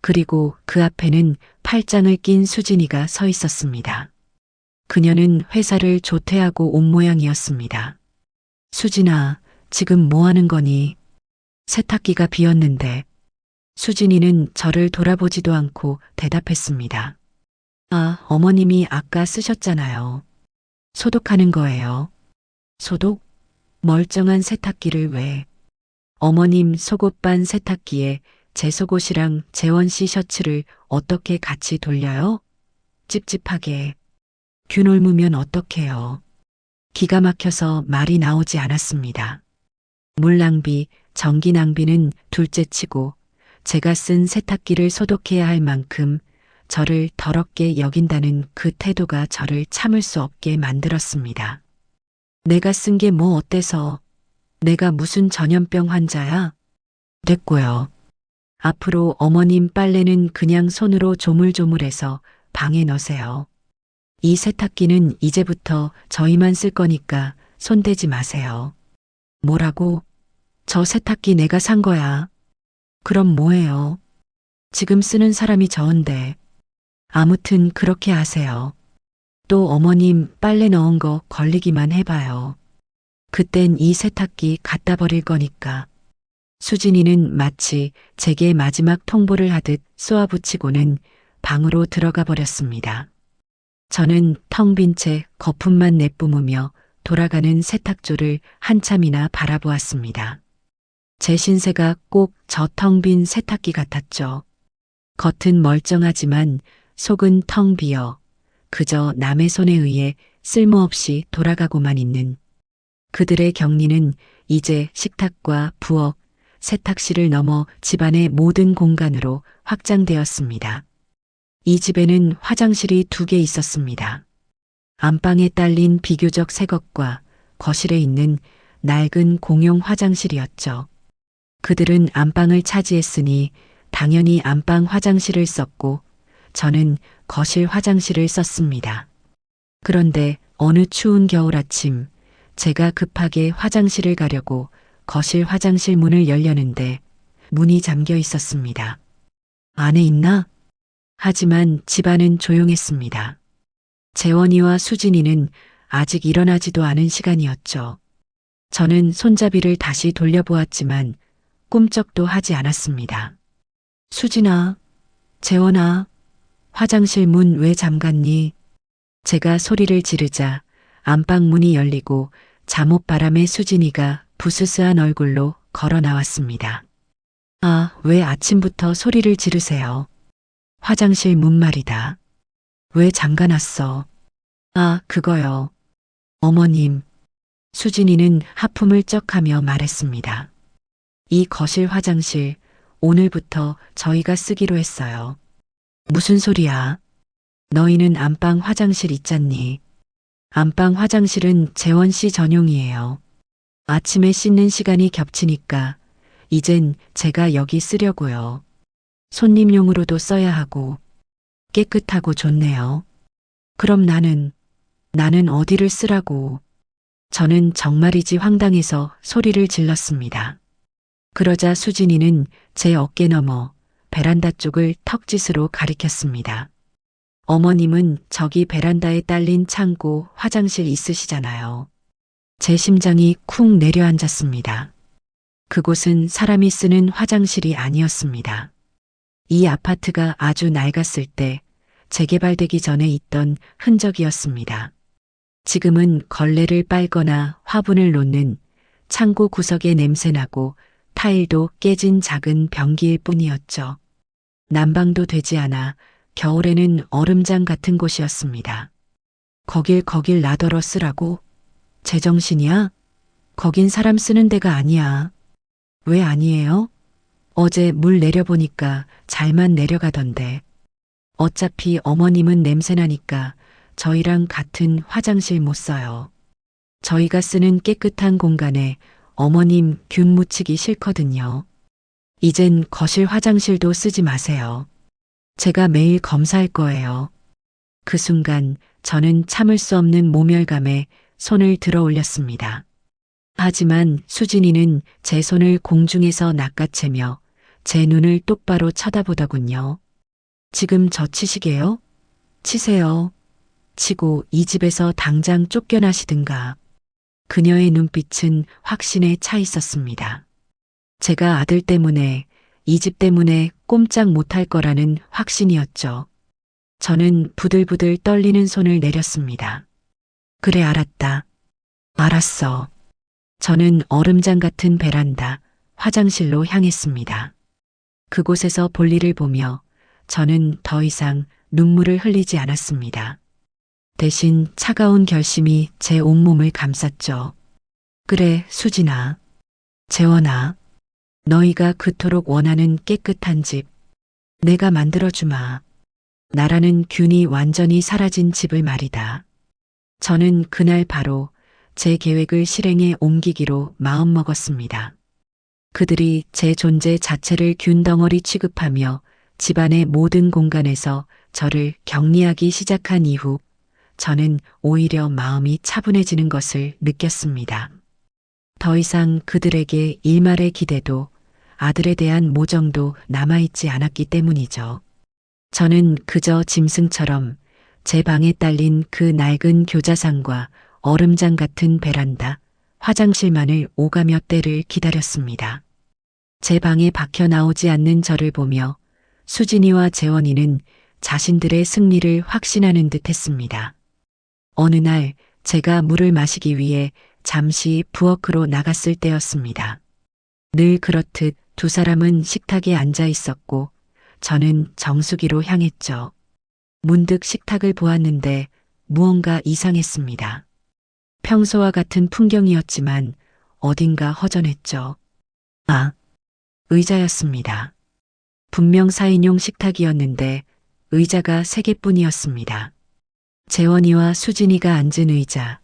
그리고 그 앞에는 팔짱을 낀 수진이가 서 있었습니다. 그녀는 회사를 조퇴하고 온 모양이었습니다. 수진아, 지금 뭐 하는 거니? 세탁기가 비었는데. 수진이는 저를 돌아보지도 않고 대답했습니다. 아, 어머님이 아까 쓰셨잖아요. 소독하는 거예요. 소독? 멀쩡한 세탁기를 왜? 어머님 속옷반 세탁기에 제 속옷이랑 재원 씨 셔츠를 어떻게 같이 돌려요? 찝찝하게. 균 옮으면 어떡해요. 기가 막혀서 말이 나오지 않았습니다. 물 낭비, 전기 낭비는 둘째치고 제가 쓴 세탁기를 소독해야 할 만큼 저를 더럽게 여긴다는 그 태도가 저를 참을 수 없게 만들었습니다. 내가 쓴 게 뭐 어때서? 내가 무슨 전염병 환자야? 됐고요. 앞으로 어머님 빨래는 그냥 손으로 조물조물해서 방에 넣으세요. 이 세탁기는 이제부터 저희만 쓸 거니까 손대지 마세요. 뭐라고? 저 세탁기 내가 산 거야. 그럼 뭐예요? 지금 쓰는 사람이 저인데. 아무튼 그렇게 하세요. 또 어머님 빨래 넣은 거 걸리기만 해봐요. 그땐 이 세탁기 갖다 버릴 거니까. 수진이는 마치 제게 마지막 통보를 하듯 쏘아붙이고는 방으로 들어가 버렸습니다. 저는 텅 빈 채 거품만 내뿜으며 돌아가는 세탁조를 한참이나 바라보았습니다. 제 신세가 꼭 저 텅 빈 세탁기 같았죠. 겉은 멀쩡하지만 속은 텅 비어 그저 남의 손에 의해 쓸모없이 돌아가고만 있는 그들의 격리는 이제 식탁과 부엌, 세탁실을 넘어 집안의 모든 공간으로 확장되었습니다. 이 집에는 화장실이 2개 있었습니다. 안방에 딸린 비교적 새 것과 거실에 있는 낡은 공용 화장실이었죠. 그들은 안방을 차지했으니 당연히 안방 화장실을 썼고 저는 거실 화장실을 썼습니다. 그런데 어느 추운 겨울 아침 제가 급하게 화장실을 가려고 거실 화장실 문을 열려는데 문이 잠겨 있었습니다. 안에 있나? 하지만 집안은 조용했습니다. 재원이와 수진이는 아직 일어나지도 않은 시간이었죠. 저는 손잡이를 다시 돌려보았지만 꿈쩍도 하지 않았습니다. 수진아, 재원아, 화장실 문 왜 잠갔니? 제가 소리를 지르자 안방 문이 열리고 잠옷바람에 수진이가 부스스한 얼굴로 걸어 나왔습니다. 아, 왜 아침부터 소리를 지르세요? 화장실 문 말이다. 왜 잠가놨어? 아, 그거요. 어머님. 수진이는 하품을 쩍하며 말했습니다. 이 거실 화장실 오늘부터 저희가 쓰기로 했어요. 무슨 소리야? 너희는 안방 화장실 있잖니. 안방 화장실은 재원 씨 전용이에요. 아침에 씻는 시간이 겹치니까 이젠 제가 여기 쓰려고요. 손님용으로도 써야 하고 깨끗하고 좋네요. 그럼 나는 어디를 쓰라고. 저는 정말이지 황당해서 소리를 질렀습니다. 그러자 수진이는 제 어깨 너머 베란다 쪽을 턱짓으로 가리켰습니다. 어머님은 저기 베란다에 딸린 창고 화장실 있으시잖아요. 제 심장이 쿵 내려앉았습니다. 그곳은 사람이 쓰는 화장실이 아니었습니다. 이 아파트가 아주 낡았을 때 재개발되기 전에 있던 흔적이었습니다. 지금은 걸레를 빨거나 화분을 놓는 창고 구석에 냄새나고 타일도 깨진 작은 변기일 뿐이었죠. 난방도 되지 않아 겨울에는 얼음장 같은 곳이었습니다. 거길 나더러 쓰라고? 제정신이야? 거긴 사람 쓰는 데가 아니야. 왜 아니에요? 어제 물 내려보니까 잘만 내려가던데. 어차피 어머님은 냄새나니까 저희랑 같은 화장실 못 써요. 저희가 쓰는 깨끗한 공간에 어머님 균 묻히기 싫거든요. 이젠 거실 화장실도 쓰지 마세요. 제가 매일 검사할 거예요. 그 순간 저는 참을 수 없는 모멸감에 손을 들어 올렸습니다. 하지만 수진이는 제 손을 공중에서 낚아채며 제 눈을 똑바로 쳐다보더군요. 지금 저 치시게요? 치세요. 치고 이 집에서 당장 쫓겨나시든가. 그녀의 눈빛은 확신에 차 있었습니다. 제가 아들 때문에, 이 집 때문에 꼼짝 못할 거라는 확신이었죠. 저는 부들부들 떨리는 손을 내렸습니다. 그래, 알았다. 알았어. 저는 얼음장 같은 베란다, 화장실로 향했습니다. 그곳에서 볼일을 보며 저는 더 이상 눈물을 흘리지 않았습니다. 대신 차가운 결심이 제 온몸을 감쌌죠. 그래, 수진아. 재원아. 너희가 그토록 원하는 깨끗한 집, 내가 만들어주마. 나라는 균이 완전히 사라진 집을 말이다. 저는 그날 바로 제 계획을 실행에 옮기기로 마음먹었습니다. 그들이 제 존재 자체를 균덩어리 취급하며 집안의 모든 공간에서 저를 격리하기 시작한 이후 저는 오히려 마음이 차분해지는 것을 느꼈습니다. 더 이상 그들에게 일말의 기대도 아들에 대한 모정도 남아있지 않았기 때문이죠. 저는 그저 짐승처럼 제 방에 딸린 그 낡은 교자상과 얼음장 같은 베란다, 화장실만을 오가며 때를 기다렸습니다. 제 방에 박혀 나오지 않는 저를 보며 수진이와 재원이는 자신들의 승리를 확신하는 듯 했습니다. 어느 날 제가 물을 마시기 위해 잠시 부엌으로 나갔을 때였습니다. 늘 그렇듯 두 사람은 식탁에 앉아 있었고 저는 정수기로 향했죠. 문득 식탁을 보았는데 무언가 이상했습니다. 평소와 같은 풍경이었지만 어딘가 허전했죠. 아, 의자였습니다. 분명 4인용 식탁이었는데 의자가 3개뿐이었습니다. 재원이와 수진이가 앉은 의자,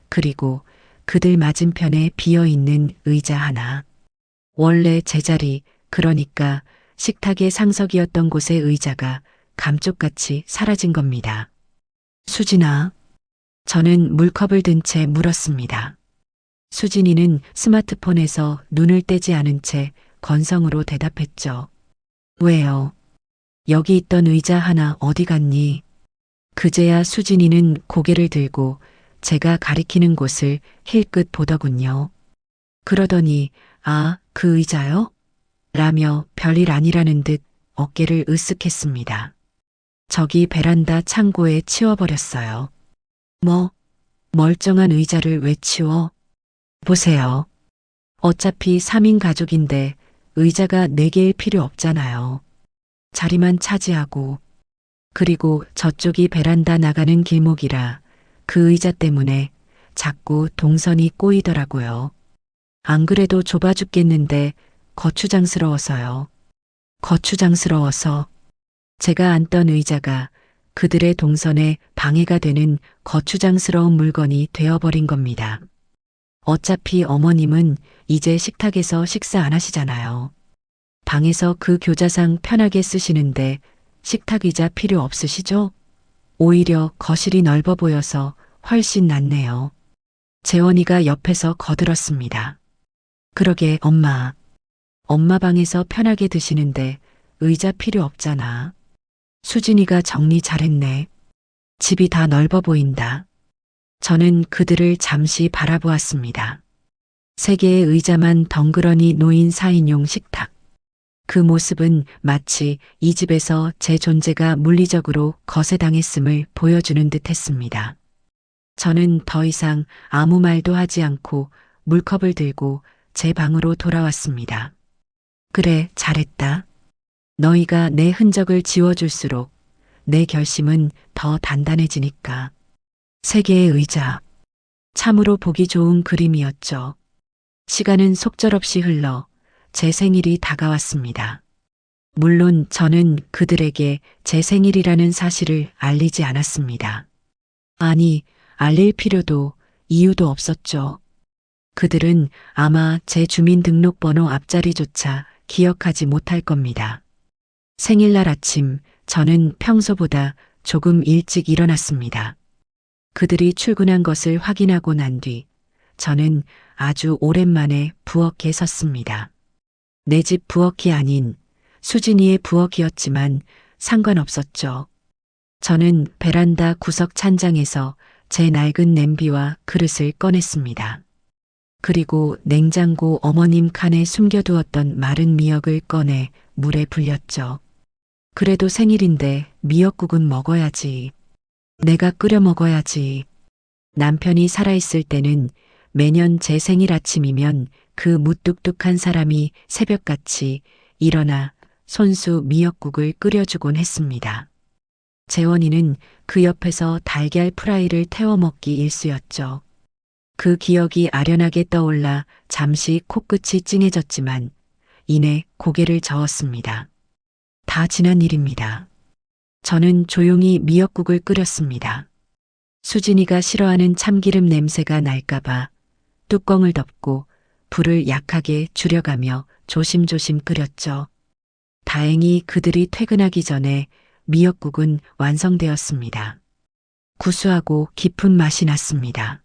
그리고 그들 맞은편에 비어있는 의자 하나. 원래 제자리, 그러니까 식탁의 상석이었던 곳의 의자가 감쪽같이 사라진 겁니다. 수진아. 저는 물컵을 든 채 물었습니다. 수진이는 스마트폰에서 눈을 떼지 않은 채 건성으로 대답했죠. 왜요? 여기 있던 의자 하나 어디 갔니? 그제야 수진이는 고개를 들고 제가 가리키는 곳을 힐끗 보더군요. 그러더니 아, 그 의자요? 라며 별일 아니라는 듯 어깨를 으쓱했습니다. 저기 베란다 창고에 치워버렸어요. 뭐, 멀쩡한 의자를 왜 치워? 보세요. 어차피 3인 가족인데 의자가 4개일 필요 없잖아요. 자리만 차지하고. 그리고 저쪽이 베란다 나가는 길목이라 그 의자 때문에 자꾸 동선이 꼬이더라고요. 안 그래도 좁아 죽겠는데 거추장스러워서요. 거추장스러워서 제가 앉던 의자가 그들의 동선에 방해가 되는 거추장스러운 물건이 되어버린 겁니다. 어차피 어머님은 이제 식탁에서 식사 안 하시잖아요. 방에서 그 교자상 편하게 쓰시는데 식탁 의자 필요 없으시죠? 오히려 거실이 넓어 보여서 훨씬 낫네요. 재원이가 옆에서 거들었습니다. 그러게 엄마. 엄마 방에서 편하게 드시는데 의자 필요 없잖아. 수진이가 정리 잘했네. 집이 다 넓어 보인다. 저는 그들을 잠시 바라보았습니다. 3개의 의자만 덩그러니 놓인 4인용 식탁. 그 모습은 마치 이 집에서 제 존재가 물리적으로 거세당했음을 보여주는 듯 했습니다. 저는 더 이상 아무 말도 하지 않고 물컵을 들고 제 방으로 돌아왔습니다. 그래, 잘했다. 너희가 내 흔적을 지워줄수록 내 결심은 더 단단해지니까. 세 개의 의자. 참으로 보기 좋은 그림이었죠. 시간은 속절없이 흘러 제 생일이 다가왔습니다. 물론 저는 그들에게 제 생일이라는 사실을 알리지 않았습니다. 아니, 알릴 필요도 이유도 없었죠. 그들은 아마 제 주민등록번호 앞자리조차 기억하지 못할 겁니다. 생일날 아침, 저는 평소보다 조금 일찍 일어났습니다. 그들이 출근한 것을 확인하고 난 뒤, 저는 아주 오랜만에 부엌에 섰습니다. 내 집 부엌이 아닌 수진이의 부엌이었지만 상관없었죠. 저는 베란다 구석 찬장에서 제 낡은 냄비와 그릇을 꺼냈습니다. 그리고 냉장고 어머님 칸에 숨겨두었던 마른 미역을 꺼내 물에 불렸죠. 그래도 생일인데 미역국은 먹어야지. 내가 끓여 먹어야지. 남편이 살아있을 때는 매년 제 생일 아침이면 그 무뚝뚝한 사람이 새벽같이 일어나 손수 미역국을 끓여주곤 했습니다. 재원이는 그 옆에서 달걀 프라이를 태워 먹기 일쑤였죠. 그 기억이 아련하게 떠올라 잠시 코끝이 찡해졌지만 이내 고개를 저었습니다. 다 지난 일입니다. 저는 조용히 미역국을 끓였습니다. 수진이가 싫어하는 참기름 냄새가 날까봐 뚜껑을 덮고 불을 약하게 줄여가며 조심조심 끓였죠. 다행히 그들이 퇴근하기 전에 미역국은 완성되었습니다. 구수하고 깊은 맛이 났습니다.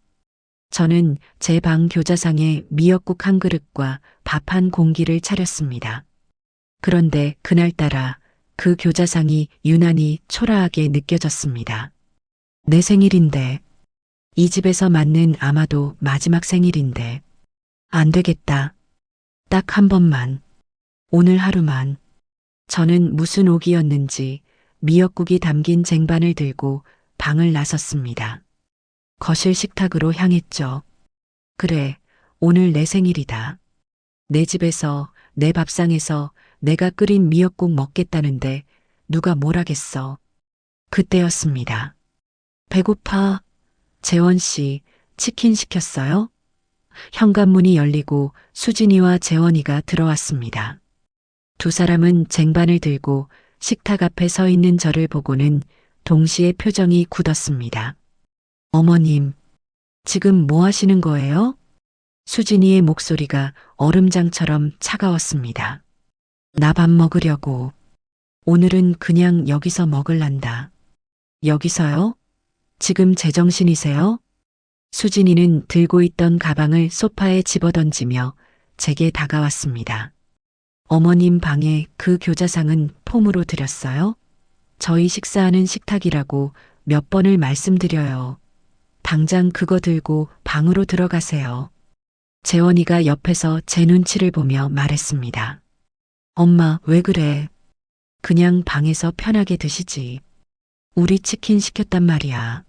저는 제 방 교자상에 미역국 한 그릇과 밥 한 공기를 차렸습니다. 그런데 그날따라 그 교자상이 유난히 초라하게 느껴졌습니다. 내 생일인데, 이 집에서 맞는 아마도 마지막 생일인데, 안 되겠다. 딱 한 번만, 오늘 하루만. 저는 무슨 옥이었는지 미역국이 담긴 쟁반을 들고 방을 나섰습니다. 거실 식탁으로 향했죠. 그래, 오늘 내 생일이다. 내 집에서, 내 밥상에서 내가 끓인 미역국 먹겠다는데 누가 뭘 하겠어. 그때였습니다. 배고파. 재원 씨, 치킨 시켰어요? 현관문이 열리고 수진이와 재원이가 들어왔습니다. 두 사람은 쟁반을 들고 식탁 앞에 서 있는 저를 보고는 동시에 표정이 굳었습니다. 어머님, 지금 뭐 하시는 거예요? 수진이의 목소리가 얼음장처럼 차가웠습니다. 나 밥 먹으려고. 오늘은 그냥 여기서 먹을란다. 여기서요? 지금 제정신이세요? 수진이는 들고 있던 가방을 소파에 집어던지며 제게 다가왔습니다. 어머님 방에 그 교자상은 폼으로 드렸어요? 저희 식사하는 식탁이라고 몇 번을 말씀드려요. 당장 그거 들고 방으로 들어가세요. 재원이가 옆에서 제 눈치를 보며 말했습니다. 엄마, 왜 그래? 그냥 방에서 편하게 드시지. 우리 치킨 시켰단 말이야.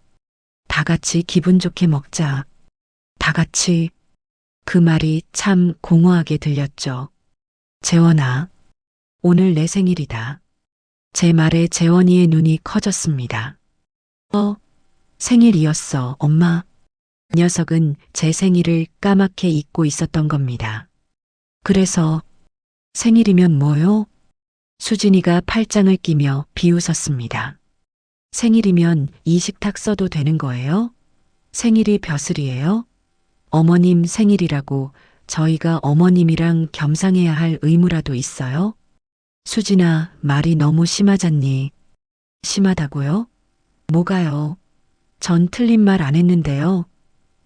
다 같이 기분 좋게 먹자. 다 같이. 그 말이 참 공허하게 들렸죠. 재원아, 오늘 내 생일이다. 제 말에 재원이의 눈이 커졌습니다. 생일이었어, 엄마. 녀석은 제 생일을 까맣게 잊고 있었던 겁니다. 그래서 생일이면 뭐요? 수진이가 팔짱을 끼며 비웃었습니다. 생일이면 이 식탁 써도 되는 거예요? 생일이 벼슬이에요? 어머님 생일이라고 저희가 어머님이랑 겸상해야 할 의무라도 있어요? 수진아, 말이 너무 심하잖니. 심하다고요? 뭐가요? 전 틀린 말 안 했는데요.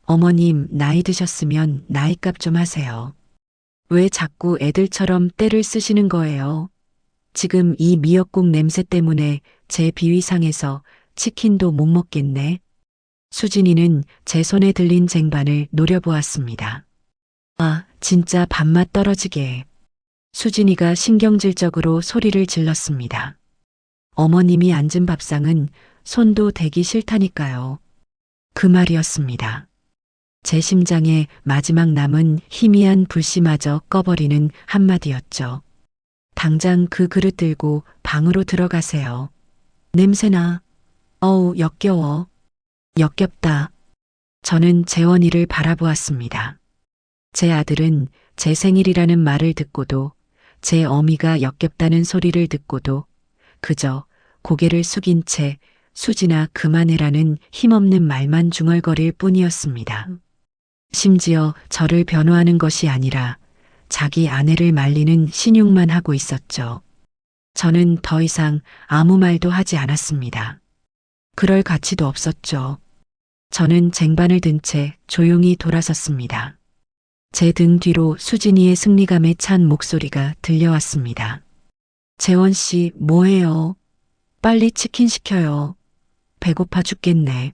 어머님 나이 드셨으면 나이값 좀 하세요. 왜 자꾸 애들처럼 떼를 쓰시는 거예요? 지금 이 미역국 냄새 때문에 제 비위 상해서 치킨도 못 먹겠네. 수진이는 제 손에 들린 쟁반을 노려보았습니다. 아, 진짜 밥맛 떨어지게. 수진이가 신경질적으로 소리를 질렀습니다. 어머님이 앉은 밥상은 손도 대기 싫다니까요. 그 말이었습니다. 제 심장에 마지막 남은 희미한 불씨마저 꺼버리는 한마디였죠. 당장 그 그릇 들고 방으로 들어가세요. 냄새나. 어우, 역겨워. 역겹다. 저는 재원이를 바라보았습니다. 제 아들은 제 생일이라는 말을 듣고도, 제 어미가 역겹다는 소리를 듣고도 그저 고개를 숙인 채 수진아 그만해라는 힘없는 말만 중얼거릴 뿐이었습니다. 심지어 저를 변호하는 것이 아니라 자기 아내를 말리는 신용만 하고 있었죠. 저는 더 이상 아무 말도 하지 않았습니다. 그럴 가치도 없었죠. 저는 쟁반을 든 채 조용히 돌아섰습니다. 제 등 뒤로 수진이의 승리감에 찬 목소리가 들려왔습니다. 재원 씨, 뭐해요? 빨리 치킨 시켜요. 배고파 죽겠네.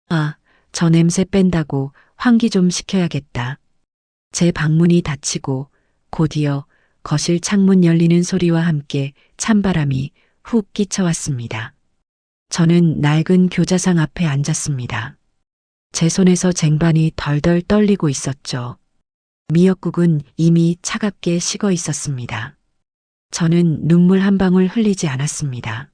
아, 저 냄새 뺀다고 환기 좀 시켜야겠다. 제 방문이 닫히고 곧이어 거실 창문 열리는 소리와 함께 찬바람이 훅 끼쳐왔습니다. 저는 낡은 교자상 앞에 앉았습니다. 제 손에서 쟁반이 덜덜 떨리고 있었죠. 미역국은 이미 차갑게 식어 있었습니다. 저는 눈물 한 방울 흘리지 않았습니다.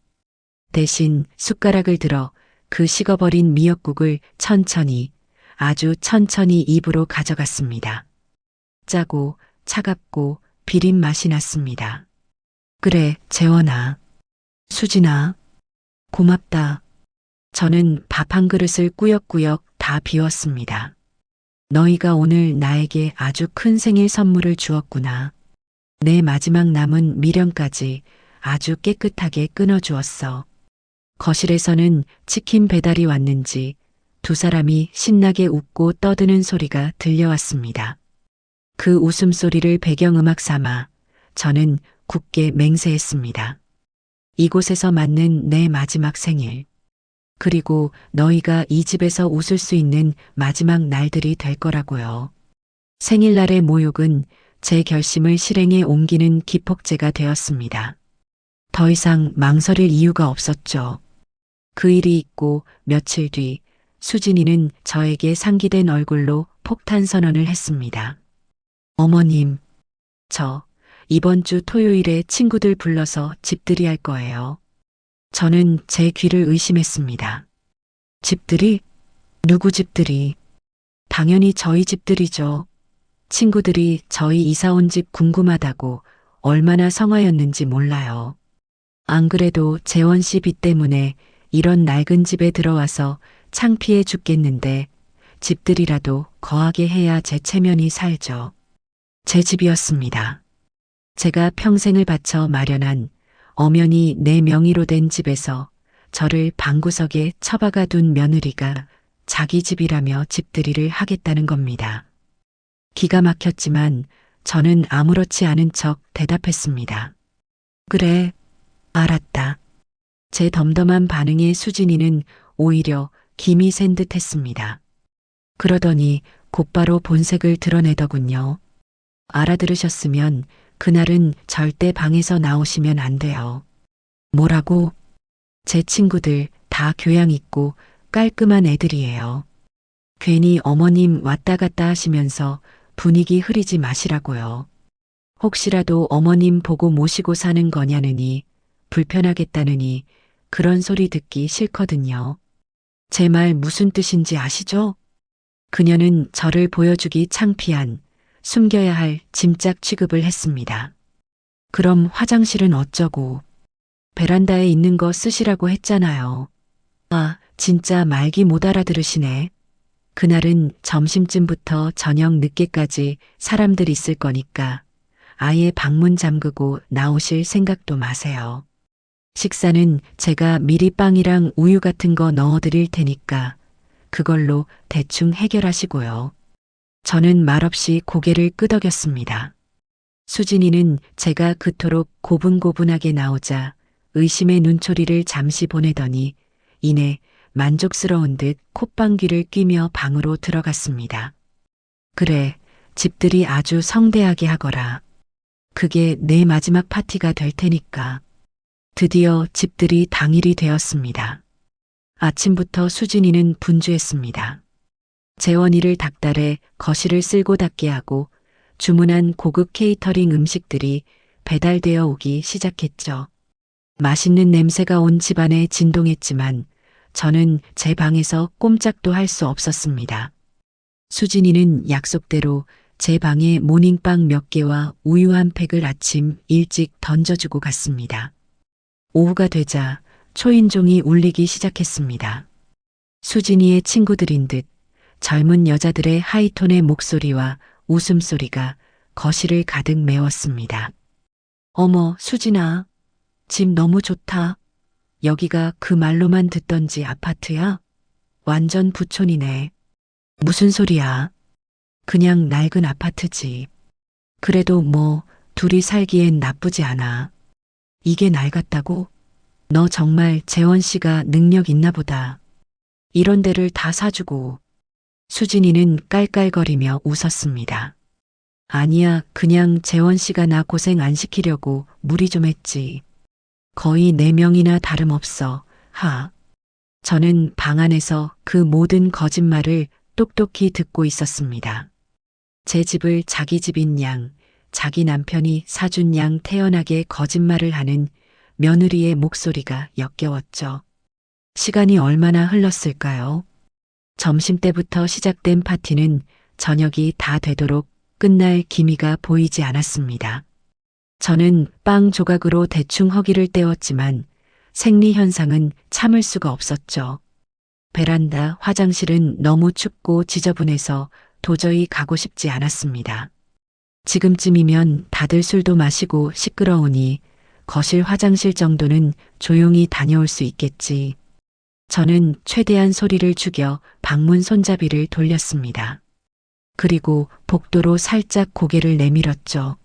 대신 숟가락을 들어 그 식어버린 미역국을 천천히, 아주 천천히 입으로 가져갔습니다. 짜고 차갑고 비린 맛이 났습니다. 그래, 재원아. 수진아. 고맙다. 저는 밥 한 그릇을 꾸역꾸역 다 비웠습니다. 너희가 오늘 나에게 아주 큰 생일 선물을 주었구나. 내 마지막 남은 미련까지 아주 깨끗하게 끊어주었어. 거실에서는 치킨 배달이 왔는지 두 사람이 신나게 웃고 떠드는 소리가 들려왔습니다. 그 웃음소리를 배경음악 삼아 저는 굳게 맹세했습니다. 이곳에서 맞는 내 마지막 생일. 그리고 너희가 이 집에서 웃을 수 있는 마지막 날들이 될 거라고요. 생일날의 모욕은 제 결심을 실행에 옮기는 기폭제가 되었습니다. 더 이상 망설일 이유가 없었죠. 그 일이 있고 며칠 뒤 수진이는 저에게 상기된 얼굴로 폭탄 선언을 했습니다. 어머님, 저 이번 주 토요일에 친구들 불러서 집들이 할 거예요. 저는 제 귀를 의심했습니다. 집들이? 누구 집들이? 당연히 저희 집들이죠. 친구들이 저희 이사 온 집 궁금하다고 얼마나 성화였는지 몰라요. 안 그래도 재원 씨 빚 때문에 이런 낡은 집에 들어와서 창피해 죽겠는데 집들이라도 거하게 해야 제 체면이 살죠. 제 집이었습니다. 제가 평생을 바쳐 마련한 엄연히 내 명의로 된 집에서 저를 방구석에 처박아 둔 며느리가 자기 집이라며 집들이를 하겠다는 겁니다. 기가 막혔지만 저는 아무렇지 않은 척 대답했습니다. 그래, 알았다. 제 덤덤한 반응에 수진이는 오히려 김이 샌 듯 했습니다. 그러더니 곧바로 본색을 드러내더군요. 알아들으셨으면 그날은 절대 방에서 나오시면 안 돼요. 뭐라고? 제 친구들 다 교양 있고 깔끔한 애들이에요. 괜히 어머님 왔다 갔다 하시면서 분위기 흐리지 마시라고요. 혹시라도 어머님 보고 모시고 사는 거냐느니 불편하겠다느니 그런 소리 듣기 싫거든요. 제 말 무슨 뜻인지 아시죠? 그녀는 저를 보여주기 창피한 숨겨야 할 짐짝 취급을 했습니다. 그럼 화장실은 어쩌고? 베란다에 있는 거 쓰시라고 했잖아요. 아, 진짜 말기 못 알아들으시네. 그날은 점심쯤부터 저녁 늦게까지 사람들 있을 거니까 아예 방문 잠그고 나오실 생각도 마세요. 식사는 제가 미리 빵이랑 우유 같은 거 넣어드릴 테니까 그걸로 대충 해결하시고요. 저는 말없이 고개를 끄덕였습니다. 수진이는 제가 그토록 고분고분하게 나오자 의심의 눈초리를 잠시 보내더니 이내 만족스러운 듯 콧방귀를 뀌며 방으로 들어갔습니다. 그래, 집들이 아주 성대하게 하거라. 그게 내 마지막 파티가 될 테니까. 드디어 집들이 당일이 되었습니다. 아침부터 수진이는 분주했습니다. 재원이를 닥달해 거실을 쓸고 닦게 하고 주문한 고급 케이터링 음식들이 배달되어 오기 시작했죠. 맛있는 냄새가 온 집안에 진동했지만 저는 제 방에서 꼼짝도 할 수 없었습니다. 수진이는 약속대로 제 방에 모닝빵 몇 개와 우유 한 팩을 아침 일찍 던져주고 갔습니다. 오후가 되자 초인종이 울리기 시작했습니다. 수진이의 친구들인 듯 젊은 여자들의 하이톤의 목소리와 웃음소리가 거실을 가득 메웠습니다. 어머, 수진아. 집 너무 좋다. 여기가 그 말로만 듣던지 아파트야? 완전 부촌이네. 무슨 소리야? 그냥 낡은 아파트지. 그래도 뭐 둘이 살기엔 나쁘지 않아. 이게 낡았다고? 너 정말 재원 씨가 능력 있나 보다. 이런 데를 다 사주고. 수진이는 깔깔거리며 웃었습니다. 아니야, 그냥 재원 씨가 나 고생 안 시키려고 무리 좀 했지. 거의 4명이나 다름없어. 하. 저는 방 안에서 그 모든 거짓말을 똑똑히 듣고 있었습니다. 제 집을 자기 집인 양, 자기 남편이 사준 양 태연하게 거짓말을 하는 며느리의 목소리가 역겨웠죠. 시간이 얼마나 흘렀을까요? 점심때부터 시작된 파티는 저녁이 다 되도록 끝날 기미가 보이지 않았습니다. 저는 빵 조각으로 대충 허기를 때웠지만 생리 현상은 참을 수가 없었죠. 베란다, 화장실은 너무 춥고 지저분해서 도저히 가고 싶지 않았습니다. 지금쯤이면 다들 술도 마시고 시끄러우니 거실 화장실 정도는 조용히 다녀올 수 있겠지. 저는 최대한 소리를 죽여 방문 손잡이를 돌렸습니다. 그리고 복도로 살짝 고개를 내밀었죠.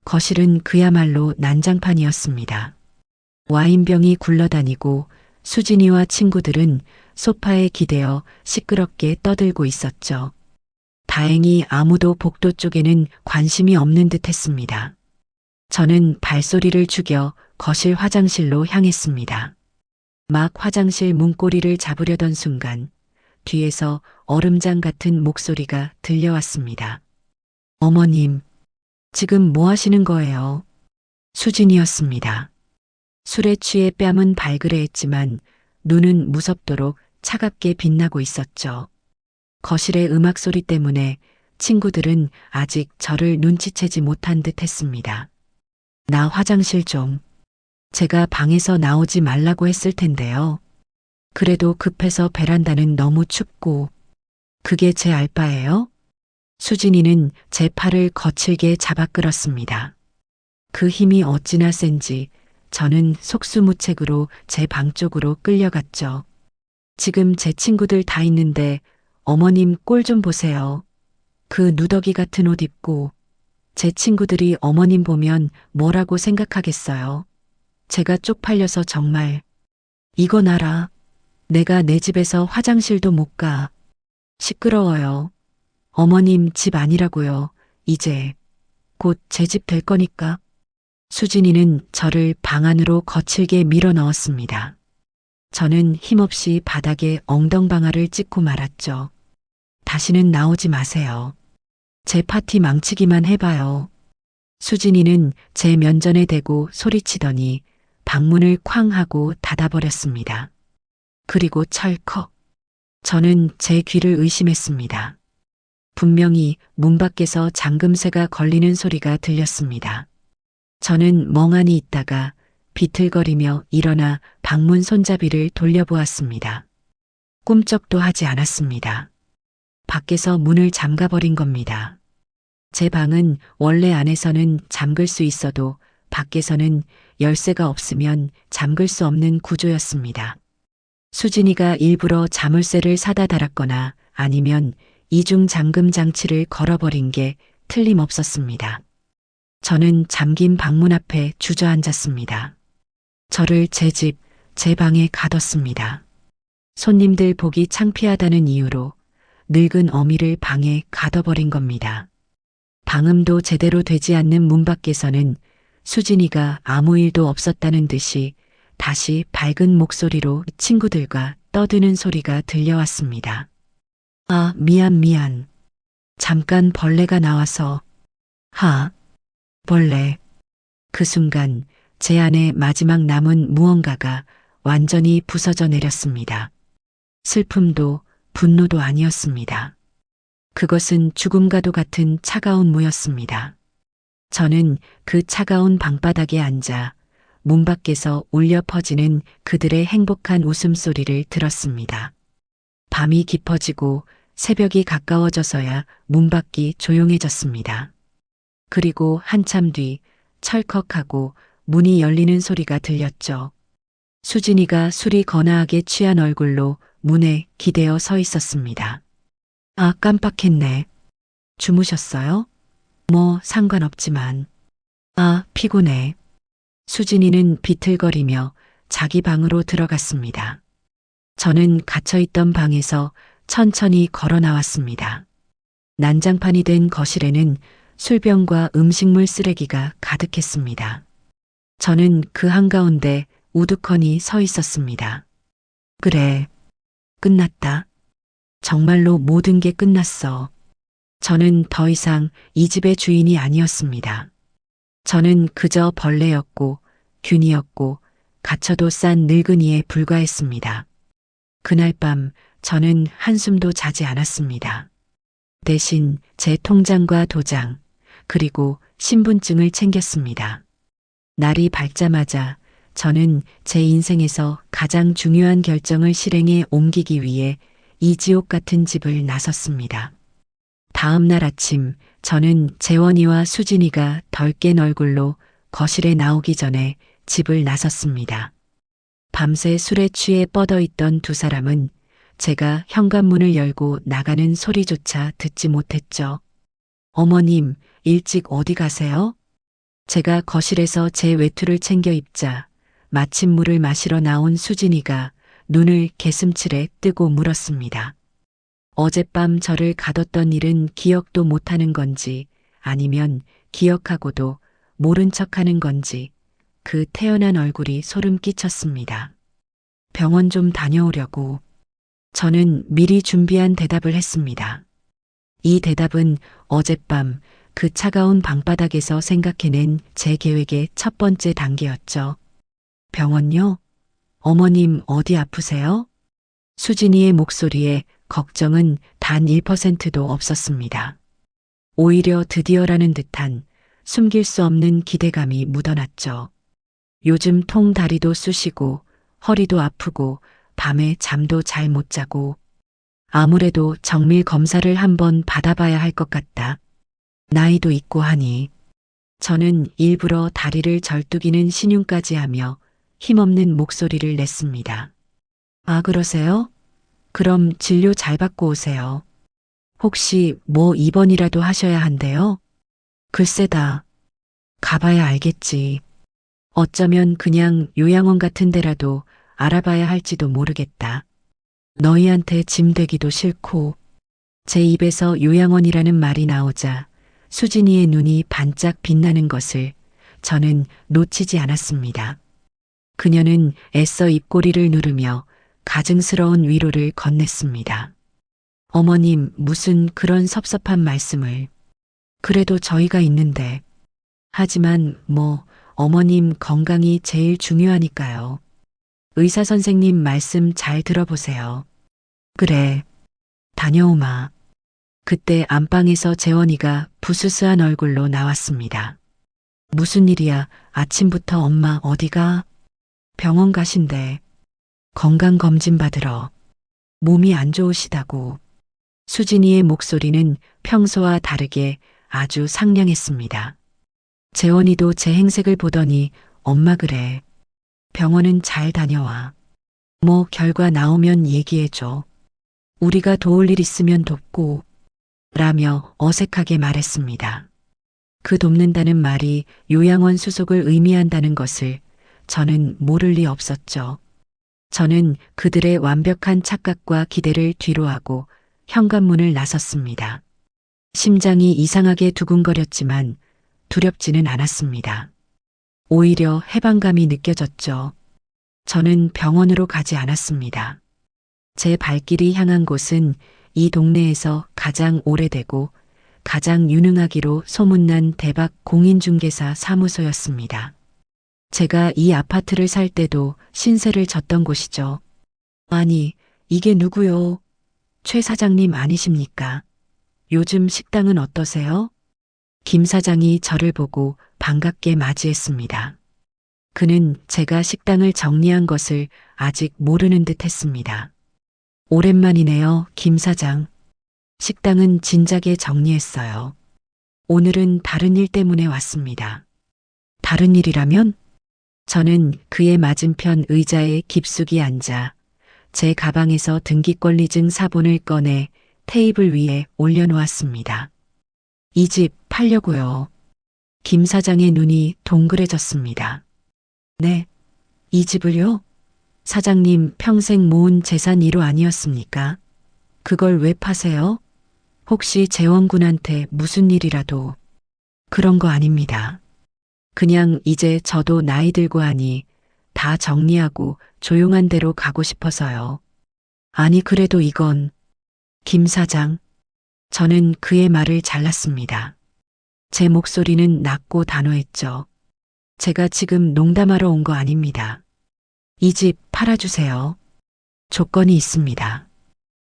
거실은 그야말로 난장판이었습니다. 와인병이 굴러다니고 수진이와 친구들은 소파에 기대어 시끄럽게 떠들고 있었죠. 다행히 아무도 복도 쪽에는 관심이 없는 듯 했습니다. 저는 발소리를 죽여 거실 화장실로 향했습니다. 막 화장실 문고리를 잡으려던 순간 뒤에서 얼음장 같은 목소리가 들려왔습니다. 어머님, 지금 뭐 하시는 거예요? 수진이었습니다. 술에 취해 뺨은 발그레했지만 눈은 무섭도록 차갑게 빛나고 있었죠. 거실의 음악 소리 때문에 친구들은 아직 저를 눈치채지 못한 듯 했습니다. 나 화장실 좀. 제가 방에서 나오지 말라고 했을 텐데요. 그래도 급해서 베란다는 너무 춥고. 그게 제 알바예요? 수진이는 제 팔을 거칠게 잡아 끌었습니다. 그 힘이 어찌나 센지 저는 속수무책으로 제 방 쪽으로 끌려갔죠. 지금 제 친구들 다 있는데 어머님 꼴 좀 보세요. 그 누더기 같은 옷 입고. 제 친구들이 어머님 보면 뭐라고 생각하겠어요. 제가 쪽팔려서 정말. 이건 알아. 내가 내 집에서 화장실도 못 가. 시끄러워요. 어머님 집 아니라고요. 이제 곧 제 집 될 거니까. 수진이는 저를 방 안으로 거칠게 밀어 넣었습니다. 저는 힘없이 바닥에 엉덩방아를 찍고 말았죠. 다시는 나오지 마세요. 제 파티 망치기만 해봐요. 수진이는 제 면전에 대고 소리치더니 방문을 쾅 하고 닫아버렸습니다. 그리고 철컥. 저는 제 귀를 의심했습니다. 분명히 문 밖에서 잠금쇠가 걸리는 소리가 들렸습니다. 저는 멍하니 있다가 비틀거리며 일어나 방문 손잡이를 돌려보았습니다. 꿈쩍도 하지 않았습니다. 밖에서 문을 잠가버린 겁니다. 제 방은 원래 안에서는 잠글 수 있어도 밖에서는 열쇠가 없으면 잠글 수 없는 구조였습니다. 수진이가 일부러 자물쇠를 사다 달았거나 아니면 이중 잠금 장치를 걸어버린 게 틀림없었습니다. 저는 잠긴 방문 앞에 주저앉았습니다. 저를 제 집, 제 방에 가뒀습니다. 손님들 보기 창피하다는 이유로 늙은 어미를 방에 가둬버린 겁니다. 방음도 제대로 되지 않는 문 밖에서는 수진이가 아무 일도 없었다는 듯이 다시 밝은 목소리로 친구들과 떠드는 소리가 들려왔습니다. 아, 미안. 잠깐 벌레가 나와서. 하. 벌레. 그 순간 제 안에 마지막 남은 무언가가 완전히 부서져 내렸습니다. 슬픔도 분노도 아니었습니다. 그것은 죽음과도 같은 차가운 무였습니다. 저는 그 차가운 방바닥에 앉아 문 밖에서 울려 퍼지는 그들의 행복한 웃음소리를 들었습니다. 밤이 깊어지고 새벽이 가까워져서야 문 밖이 조용해졌습니다. 그리고 한참 뒤 철컥하고 문이 열리는 소리가 들렸죠. 수진이가 술이 거나하게 취한 얼굴로 문에 기대어 서 있었습니다. 아, 깜빡했네. 주무셨어요? 뭐 상관없지만. 아, 피곤해. 수진이는 비틀거리며 자기 방으로 들어갔습니다. 저는 갇혀있던 방에서 천천히 걸어 나왔습니다. 난장판이 된 거실에는 술병과 음식물 쓰레기가 가득했습니다. 저는 그 한가운데 우두커니 서 있었습니다. 그래, 끝났다. 정말로 모든 게 끝났어. 저는 더 이상 이 집의 주인이 아니었습니다. 저는 그저 벌레였고 균이었고 갇혀도 싼 늙은이에 불과했습니다. 그날 밤 저는 한숨도 자지 않았습니다. 대신 제 통장과 도장, 그리고 신분증을 챙겼습니다. 날이 밝자마자 저는 제 인생에서 가장 중요한 결정을 실행에 옮기기 위해 이 지옥 같은 집을 나섰습니다. 다음 날 아침 저는 재원이와 수진이가 덜 깬 얼굴로 거실에 나오기 전에 집을 나섰습니다. 밤새 술에 취해 뻗어 있던 두 사람은 제가 현관문을 열고 나가는 소리조차 듣지 못했죠. 어머님, 일찍 어디 가세요? 제가 거실에서 제 외투를 챙겨 입자 마침 물을 마시러 나온 수진이가 눈을 개슴츠레 뜨고 물었습니다. 어젯밤 저를 가뒀던 일은 기억도 못하는 건지 아니면 기억하고도 모른 척하는 건지 그 태연한 얼굴이 소름 끼쳤습니다. 병원 좀 다녀오려고. 저는 미리 준비한 대답을 했습니다. 이 대답은 어젯밤 그 차가운 방바닥에서 생각해낸 제 계획의 첫 번째 단계였죠. 병원요? 어머님 어디 아프세요? 수진이의 목소리에 걱정은 단 1%도 없었습니다. 오히려 드디어라는 듯한 숨길 수 없는 기대감이 묻어났죠. 요즘 통다리도 쑤시고 허리도 아프고 밤에 잠도 잘 못 자고 아무래도 정밀 검사를 한번 받아봐야 할 것 같다. 나이도 있고 하니. 저는 일부러 다리를 절뚝이는 신용까지 하며 힘없는 목소리를 냈습니다. 아, 그러세요? 그럼 진료 잘 받고 오세요. 혹시 뭐 입원이라도 하셔야 한대요? 글쎄다. 가봐야 알겠지. 어쩌면 그냥 요양원 같은 데라도 알아봐야 할지도 모르겠다. 너희한테 짐 되기도 싫고. 제 입에서 요양원이라는 말이 나오자 수진이의 눈이 반짝 빛나는 것을 저는 놓치지 않았습니다. 그녀는 애써 입꼬리를 누르며 가증스러운 위로를 건넸습니다. 어머님, 무슨 그런 섭섭한 말씀을. 그래도 저희가 있는데. 하지만 어머님 건강이 제일 중요하니까요. 의사 선생님 말씀 잘 들어보세요. 그래, 다녀오마. 그때 안방에서 재원이가 부스스한 얼굴로 나왔습니다. 무슨 일이야? 아침부터 엄마 어디가? 병원 가신대. 건강검진 받으러. 몸이 안 좋으시다고. 수진이의 목소리는 평소와 다르게 아주 상냥했습니다. 재원이도 제 행색을 보더니 엄마 그래. 병원은 잘 다녀와. 결과 나오면 얘기해줘. 우리가 도울 일 있으면 돕고. 라며 어색하게 말했습니다. 그 돕는다는 말이 요양원 수속을 의미한다는 것을 저는 모를 리 없었죠. 저는 그들의 완벽한 착각과 기대를 뒤로하고 현관문을 나섰습니다. 심장이 이상하게 두근거렸지만 두렵지는 않았습니다. 오히려 해방감이 느껴졌죠. 저는 병원으로 가지 않았습니다. 제 발길이 향한 곳은 이 동네에서 가장 오래되고 가장 유능하기로 소문난 대박 공인중개사 사무소였습니다. 제가 이 아파트를 살 때도 신세를 졌던 곳이죠. 아니, 이게 누구요? 최 사장님 아니십니까? 요즘 식당은 어떠세요? 김 사장이 저를 보고 반갑게 맞이했습니다. 그는 제가 식당을 정리한 것을 아직 모르는 듯 했습니다. 오랜만이네요, 김 사장. 식당은 진작에 정리했어요. 오늘은 다른 일 때문에 왔습니다. 다른 일이라면? 저는 그의 맞은편 의자에 깊숙이 앉아 제 가방에서 등기권리증 사본을 꺼내 테이블 위에 올려놓았습니다. 이 집 팔려고요. 김 사장의 눈이 동그래졌습니다. 네, 이 집을요? 사장님 평생 모은 재산 1호 아니었습니까? 그걸 왜 파세요? 혹시 재원군한테 무슨 일이라도. 그런 거 아닙니다. 그냥 이제 저도 나이 들고 하니 다 정리하고 조용한 데로 가고 싶어서요. 아니 그래도 이건. 김 사장. 저는 그의 말을 잘랐습니다. 제 목소리는 낮고 단호했죠. 제가 지금 농담하러 온 거 아닙니다. 이 집 팔아주세요. 조건이 있습니다.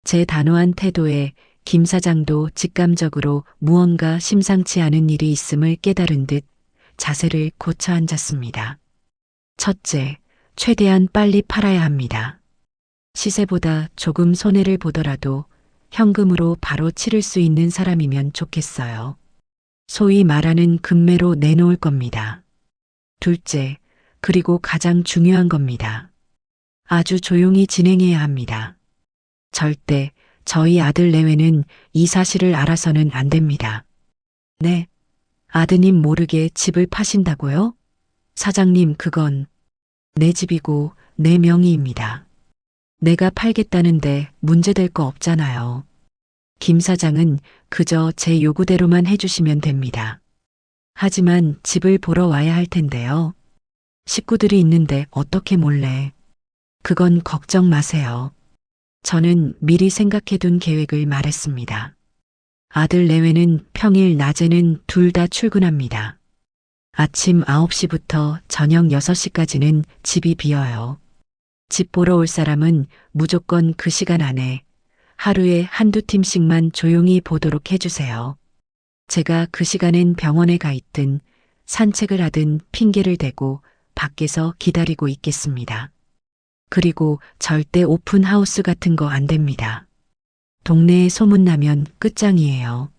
제 단호한 태도에 김 사장도 직감적으로 무언가 심상치 않은 일이 있음을 깨달은 듯 자세를 고쳐 앉았습니다. 첫째, 최대한 빨리 팔아야 합니다. 시세보다 조금 손해를 보더라도 현금으로 바로 치를 수 있는 사람이면 좋겠어요. 소위 말하는 금매로 내놓을 겁니다. 둘째, 그리고 가장 중요한 겁니다. 아주 조용히 진행해야 합니다. 절대 저희 아들 내외는 이 사실을 알아서는 안 됩니다. 네, 아드님 모르게 집을 파신다고요? 사장님, 그건 내 집이고 내 명의입니다. 내가 팔겠다는데 문제될 거 없잖아요. 김 사장은 그저 제 요구대로만 해주시면 됩니다. 하지만 집을 보러 와야 할 텐데요. 식구들이 있는데 어떻게 몰래. 그건 걱정 마세요. 저는 미리 생각해둔 계획을 말했습니다. 아들 내외는 평일 낮에는 둘 다 출근합니다. 아침 9시부터 저녁 6시까지는 집이 비어요. 집 보러 올 사람은 무조건 그 시간 안에 하루에 한두 팀씩만 조용히 보도록 해주세요. 제가 그 시간엔 병원에 가 있든 산책을 하든 핑계를 대고 밖에서 기다리고 있겠습니다. 그리고 절대 오픈하우스 같은 거 안 됩니다. 동네에 소문나면 끝장이에요.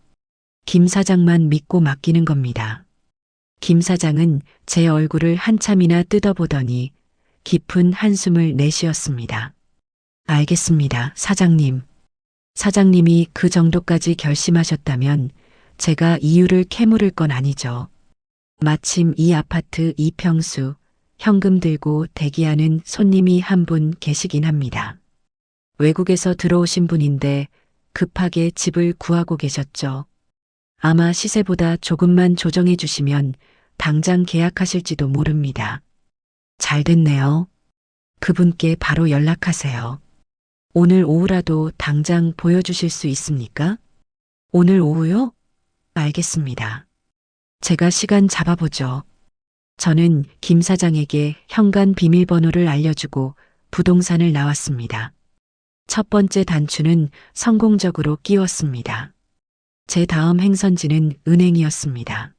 김 사장만 믿고 맡기는 겁니다. 김 사장은 제 얼굴을 한참이나 뜯어보더니 깊은 한숨을 내쉬었습니다. 알겠습니다, 사장님. 사장님이 그 정도까지 결심하셨다면 제가 이유를 캐물을 건 아니죠. 마침 이 아파트 이평수 현금 들고 대기하는 손님이 한 분 계시긴 합니다. 외국에서 들어오신 분인데 급하게 집을 구하고 계셨죠. 아마 시세보다 조금만 조정해 주시면 당장 계약하실지도 모릅니다. 잘 됐네요. 그분께 바로 연락하세요. 오늘 오후라도 당장 보여주실 수 있습니까? 오늘 오후요? 알겠습니다. 제가 시간 잡아보죠. 저는 김 사장에게 현관 비밀번호를 알려주고 부동산을 나왔습니다. 첫 번째 단추는 성공적으로 끼웠습니다. 제 다음 행선지는 은행이었습니다.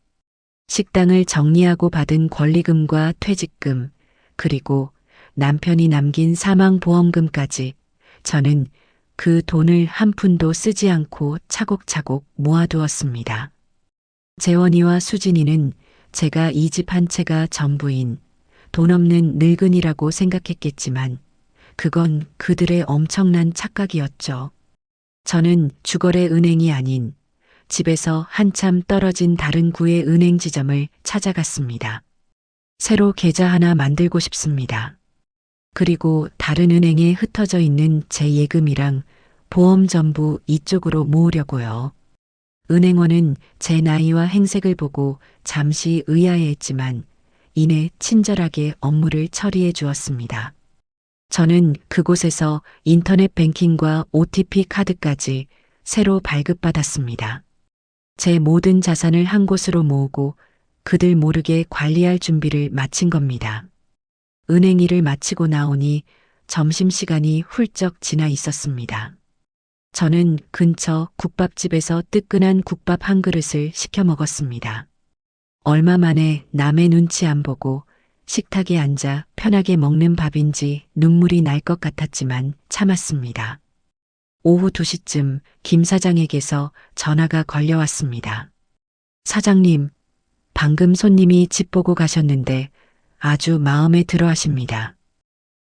식당을 정리하고 받은 권리금과 퇴직금, 그리고 남편이 남긴 사망보험금까지 저는 그 돈을 한 푼도 쓰지 않고 차곡차곡 모아두었습니다. 재원이와 수진이는 제가 이 집 한 채가 전부인 돈 없는 늙은이라고 생각했겠지만 그건 그들의 엄청난 착각이었죠. 저는 주거래 은행이 아닌 집에서 한참 떨어진 다른 구의 은행 지점을 찾아갔습니다. 새로 계좌 하나 만들고 싶습니다. 그리고 다른 은행에 흩어져 있는 제 예금이랑 보험 전부 이쪽으로 모으려고요. 은행원은 제 나이와 행색을 보고 잠시 의아해했지만 이내 친절하게 업무를 처리해 주었습니다. 저는 그곳에서 인터넷 뱅킹과 OTP 카드까지 새로 발급받았습니다. 제 모든 자산을 한 곳으로 모으고 그들 모르게 관리할 준비를 마친 겁니다. 은행 일을 마치고 나오니 점심시간이 훌쩍 지나 있었습니다. 저는 근처 국밥집에서 뜨끈한 국밥 한 그릇을 시켜 먹었습니다. 얼마 만에 남의 눈치 안 보고 식탁에 앉아 편하게 먹는 밥인지 눈물이 날 것 같았지만 참았습니다. 오후 2시쯤 김 사장에게서 전화가 걸려왔습니다. 사장님, 방금 손님이 집 보고 가셨는데 아주 마음에 들어 하십니다.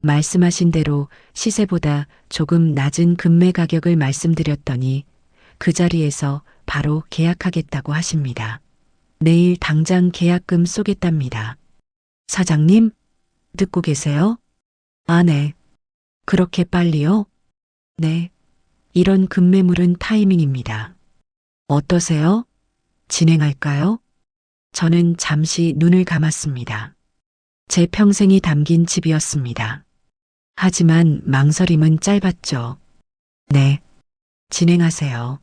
말씀하신 대로 시세보다 조금 낮은 금매 가격을 말씀드렸더니 그 자리에서 바로 계약하겠다고 하십니다. 내일 당장 계약금 쏘겠답니다. 사장님, 듣고 계세요? 아, 네. 그렇게 빨리요? 네. 이런 급매물은 타이밍입니다. 어떠세요? 진행할까요? 저는 잠시 눈을 감았습니다. 제 평생이 담긴 집이었습니다. 하지만 망설임은 짧았죠. 네. 진행하세요.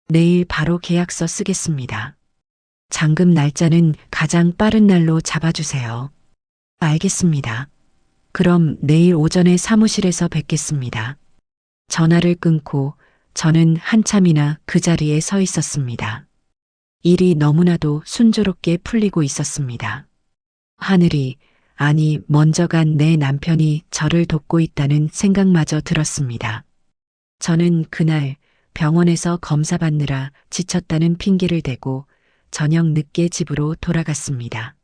내일 바로 계약서 쓰겠습니다. 잔금 날짜는 가장 빠른 날로 잡아주세요. 알겠습니다. 그럼 내일 오전에 사무실에서 뵙겠습니다. 전화를 끊고 저는 한참이나 그 자리에 서 있었습니다. 일이 너무나도 순조롭게 풀리고 있었습니다. 하늘이, 아니 먼저 간 내 남편이 저를 돕고 있다는 생각마저 들었습니다. 저는 그날 병원에서 검사받느라 지쳤다는 핑계를 대고 저녁 늦게 집으로 돌아갔습니다.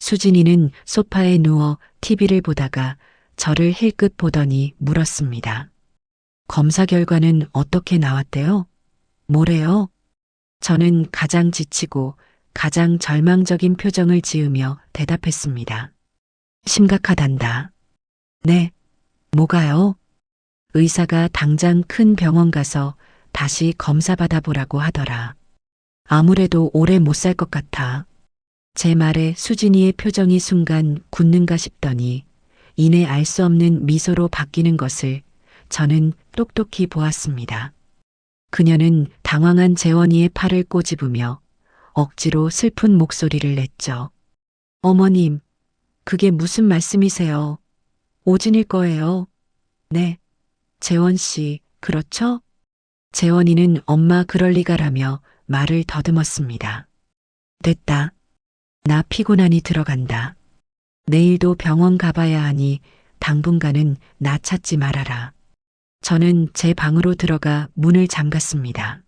수진이는 소파에 누워 TV를 보다가 저를 힐끗 보더니 물었습니다. 검사 결과는 어떻게 나왔대요? 뭐래요? 저는 가장 지치고 가장 절망적인 표정을 지으며 대답했습니다. 심각하단다. 네, 뭐가요? 의사가 당장 큰 병원 가서 다시 검사 받아보라고 하더라. 아무래도 오래 못 살 것 같아. 제 말에 수진이의 표정이 순간 굳는가 싶더니 이내 알 수 없는 미소로 바뀌는 것을 저는 똑똑히 보았습니다. 그녀는 당황한 재원이의 팔을 꼬집으며 억지로 슬픈 목소리를 냈죠. 어머님, 그게 무슨 말씀이세요? 오진일 거예요. 네. 재원 씨, 그렇죠? 재원이는 엄마 그럴 리가라며 말을 더듬었습니다. 됐다. 나 피곤하니 들어간다. 내일도 병원 가봐야 하니 당분간은 나 찾지 말아라. 저는 제 방으로 들어가 문을 잠갔습니다.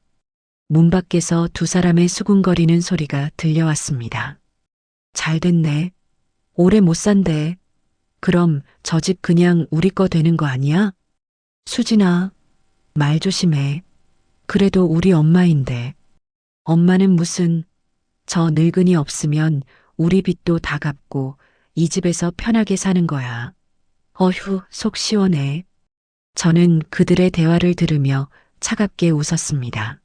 문 밖에서 두 사람의 수군거리는 소리가 들려왔습니다. 잘 됐네. 오래 못 산대. 그럼 저 집 그냥 우리 거 되는 거 아니야? 수진아, 말 조심해. 그래도 우리 엄마인데. 엄마는 무슨, 저 늙은이 없으면 우리 빚도 다 갚고 이 집에서 편하게 사는 거야. 어휴, 속 시원해. 저는 그들의 대화를 들으며 차갑게 웃었습니다.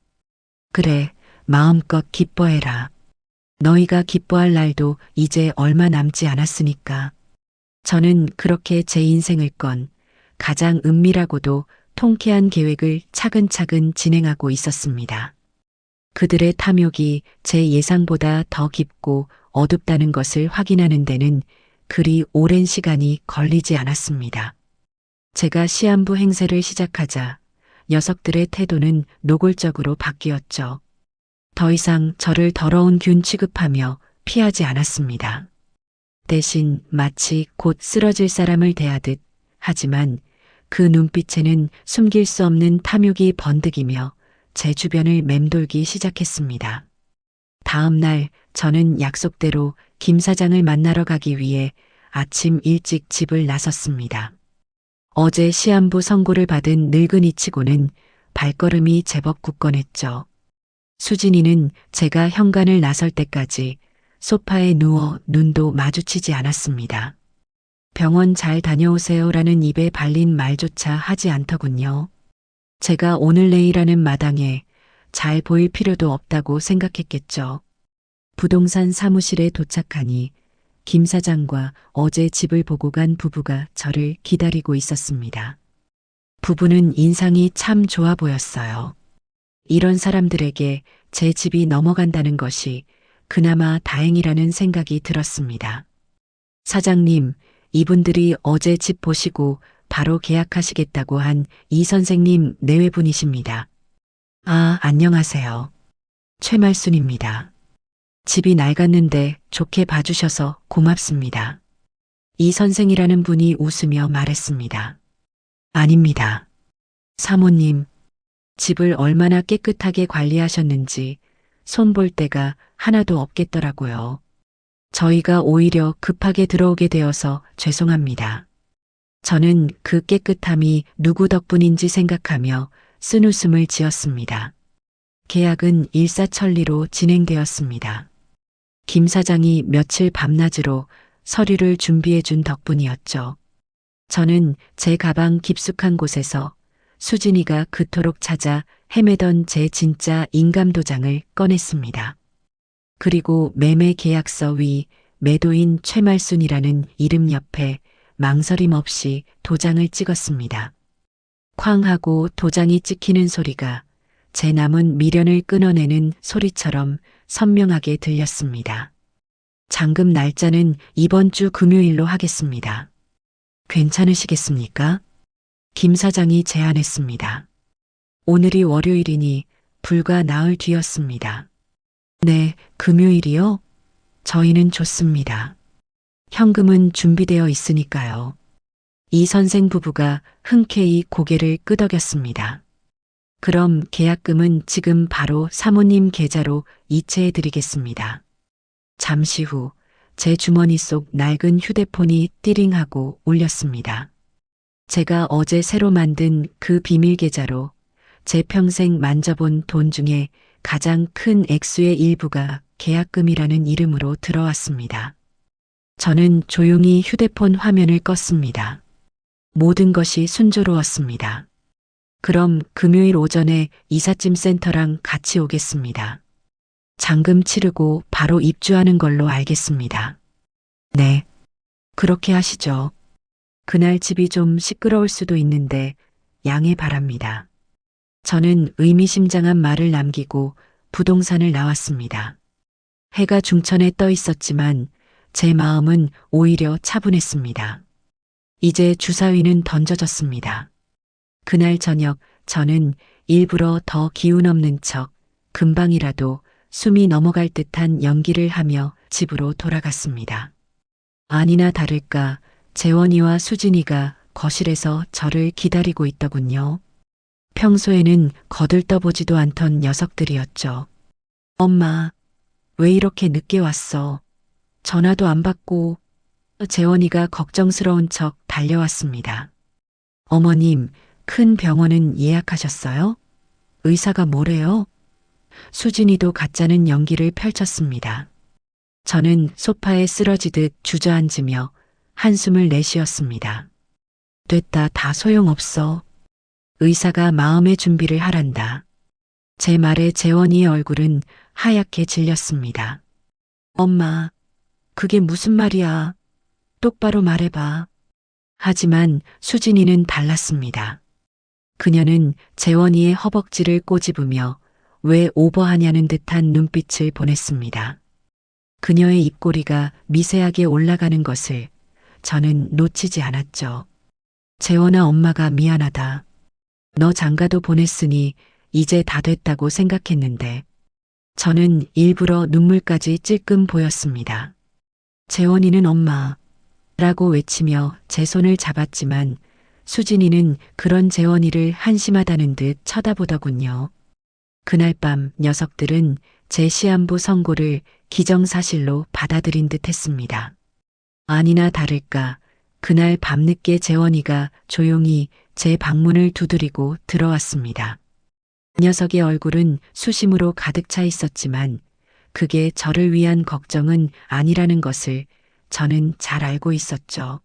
그래, 마음껏 기뻐해라. 너희가 기뻐할 날도 이제 얼마 남지 않았으니까. 저는 그렇게 제 인생을 건 가장 은밀하고도 통쾌한 계획을 차근차근 진행하고 있었습니다. 그들의 탐욕이 제 예상보다 더 깊고 어둡다는 것을 확인하는 데는 그리 오랜 시간이 걸리지 않았습니다. 제가 시한부 행세를 시작하자 녀석들의 태도는 노골적으로 바뀌었죠. 더 이상 저를 더러운 균 취급하며 피하지 않았습니다. 대신 마치 곧 쓰러질 사람을 대하듯, 하지만 그 눈빛에는 숨길 수 없는 탐욕이 번득이며 제 주변을 맴돌기 시작했습니다. 다음 날 저는 약속대로 김 사장을 만나러 가기 위해 아침 일찍 집을 나섰습니다. 어제 시한부 선고를 받은 늙은이치고는 발걸음이 제법 굳건했죠. 수진이는 제가 현관을 나설 때까지 소파에 누워 눈도 마주치지 않았습니다. 병원 잘 다녀오세요라는 입에 발린 말조차 하지 않더군요. 제가 오늘 내일하는 마당에 잘 보일 필요도 없다고 생각했겠죠. 부동산 사무실에 도착하니 김 사장과 어제 집을 보고 간 부부가 저를 기다리고 있었습니다. 부부는 인상이 참 좋아 보였어요. 이런 사람들에게 제 집이 넘어간다는 것이 그나마 다행이라는 생각이 들었습니다. 사장님, 이분들이 어제 집 보시고 바로 계약하시겠다고 한 이 선생님 내외분이십니다. 아, 안녕하세요. 최말순입니다. 집이 낡았는데 좋게 봐주셔서 고맙습니다. 이 선생이라는 분이 웃으며 말했습니다. 아닙니다. 사모님, 집을 얼마나 깨끗하게 관리하셨는지 손볼 데가 하나도 없겠더라고요. 저희가 오히려 급하게 들어오게 되어서 죄송합니다. 저는 그 깨끗함이 누구 덕분인지 생각하며 쓴웃음을 지었습니다. 계약은 일사천리로 진행되었습니다. 김 사장이 며칠 밤낮으로 서류를 준비해 준 덕분이었죠. 저는 제 가방 깊숙한 곳에서 수진이가 그토록 찾아 헤매던 제 진짜 인감도장을 꺼냈습니다. 그리고 매매 계약서 위 매도인 최말순이라는 이름 옆에 망설임 없이 도장을 찍었습니다. 쾅 하고 도장이 찍히는 소리가 제 남은 미련을 끊어내는 소리처럼 선명하게 들렸습니다. 잔금 날짜는 이번 주 금요일로 하겠습니다. 괜찮으시겠습니까? 김 사장이 제안했습니다. 오늘이 월요일이니 불과 나흘 뒤였습니다. 네, 금요일이요? 저희는 좋습니다. 현금은 준비되어 있으니까요. 이 선생 부부가 흔쾌히 고개를 끄덕였습니다. 그럼 계약금은 지금 바로 사모님 계좌로 이체해 드리겠습니다. 잠시 후 제 주머니 속 낡은 휴대폰이 띠링하고 울렸습니다. 제가 어제 새로 만든 그 비밀 계좌로 제 평생 만져본 돈 중에 가장 큰 액수의 일부가 계약금이라는 이름으로 들어왔습니다. 저는 조용히 휴대폰 화면을 껐습니다. 모든 것이 순조로웠습니다. 그럼 금요일 오전에 이삿짐 센터랑 같이 오겠습니다. 잔금 치르고 바로 입주하는 걸로 알겠습니다. 네, 그렇게 하시죠. 그날 집이 좀 시끄러울 수도 있는데 양해 바랍니다. 저는 의미심장한 말을 남기고 부동산을 나왔습니다. 해가 중천에 떠 있었지만 제 마음은 오히려 차분했습니다. 이제 주사위는 던져졌습니다. 그날 저녁 저는 일부러 더 기운 없는 척 금방이라도 숨이 넘어갈 듯한 연기를 하며 집으로 돌아갔습니다. 아니나 다를까 재원이와 수진이가 거실에서 저를 기다리고 있더군요. 평소에는 거들떠보지도 않던 녀석들이었죠. 엄마, 왜 이렇게 늦게 왔어? 전화도 안 받고. 재원이가 걱정스러운 척 달려왔습니다. 어머님, 큰 병원은 예약하셨어요? 의사가 뭐래요? 수진이도 가짜는 연기를 펼쳤습니다. 저는 소파에 쓰러지듯 주저앉으며 한숨을 내쉬었습니다. 됐다, 다 소용없어. 의사가 마음의 준비를 하란다. 제 말에 재원이의 얼굴은 하얗게 질렸습니다. 엄마, 그게 무슨 말이야? 똑바로 말해봐. 하지만 수진이는 달랐습니다. 그녀는 재원이의 허벅지를 꼬집으며 왜 오버하냐는 듯한 눈빛을 보냈습니다. 그녀의 입꼬리가 미세하게 올라가는 것을 저는 놓치지 않았죠. 재원아, 엄마가 미안하다. 너 장가도 보냈으니 이제 다 됐다고 생각했는데. 저는 일부러 눈물까지 찔끔 보였습니다. 재원이는 엄마 라고 외치며 제 손을 잡았지만 수진이는 그런 재원이를 한심하다는 듯 쳐다보더군요. 그날 밤 녀석들은 제 시한부 선고를 기정사실로 받아들인 듯 했습니다. 아니나 다를까 그날 밤늦게 재원이가 조용히 제 방문을 두드리고 들어왔습니다. 녀석의 얼굴은 수심으로 가득 차 있었지만 그게 저를 위한 걱정은 아니라는 것을 저는 잘 알고 있었죠.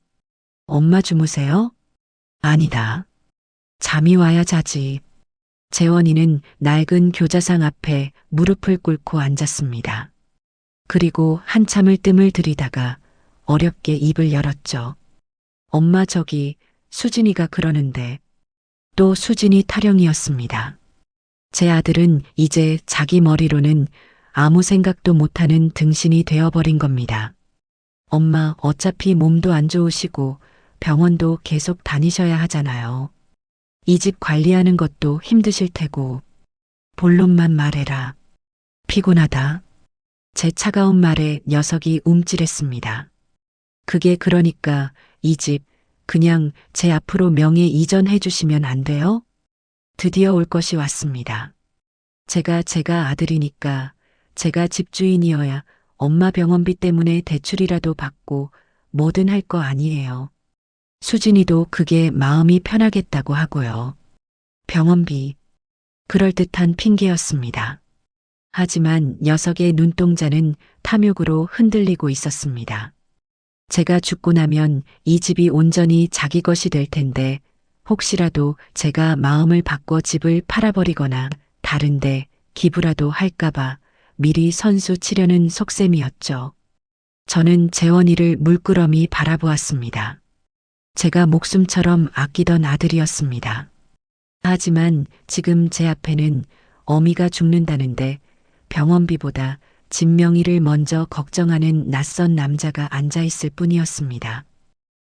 엄마 주무세요? 아니다. 잠이 와야 자지. 재원이는 낡은 교자상 앞에 무릎을 꿇고 앉았습니다. 그리고 한참을 뜸을 들이다가 어렵게 입을 열었죠. 엄마, 저기 수진이가 그러는데. 또 수진이 타령이었습니다. 제 아들은 이제 자기 머리로는 아무 생각도 못하는 등신이 되어버린 겁니다. 엄마, 어차피 몸도 안 좋으시고 병원도 계속 다니셔야 하잖아요. 이 집 관리하는 것도 힘드실 테고. 본론만 말해라. 피곤하다. 제 차가운 말에 녀석이 움찔했습니다. 그게 그러니까 이 집 그냥 제 앞으로 명예 이전해 주시면 안 돼요? 드디어 올 것이 왔습니다. 제가 아들이니까 제가 집주인이어야 엄마 병원비 때문에 대출이라도 받고 뭐든 할 거 아니에요. 수진이도 그게 마음이 편하겠다고 하고요. 병원비. 그럴듯한 핑계였습니다. 하지만 녀석의 눈동자는 탐욕으로 흔들리고 있었습니다. 제가 죽고 나면 이 집이 온전히 자기 것이 될 텐데 혹시라도 제가 마음을 바꿔 집을 팔아버리거나 다른데 기부라도 할까봐 미리 선수 치려는 속셈이었죠. 저는 재원이를 물끄러미 바라보았습니다. 제가 목숨처럼 아끼던 아들이었습니다. 하지만 지금 제 앞에는 어미가 죽는다는데 병원비보다 집 명의를 먼저 걱정하는 낯선 남자가 앉아 있을 뿐이었습니다.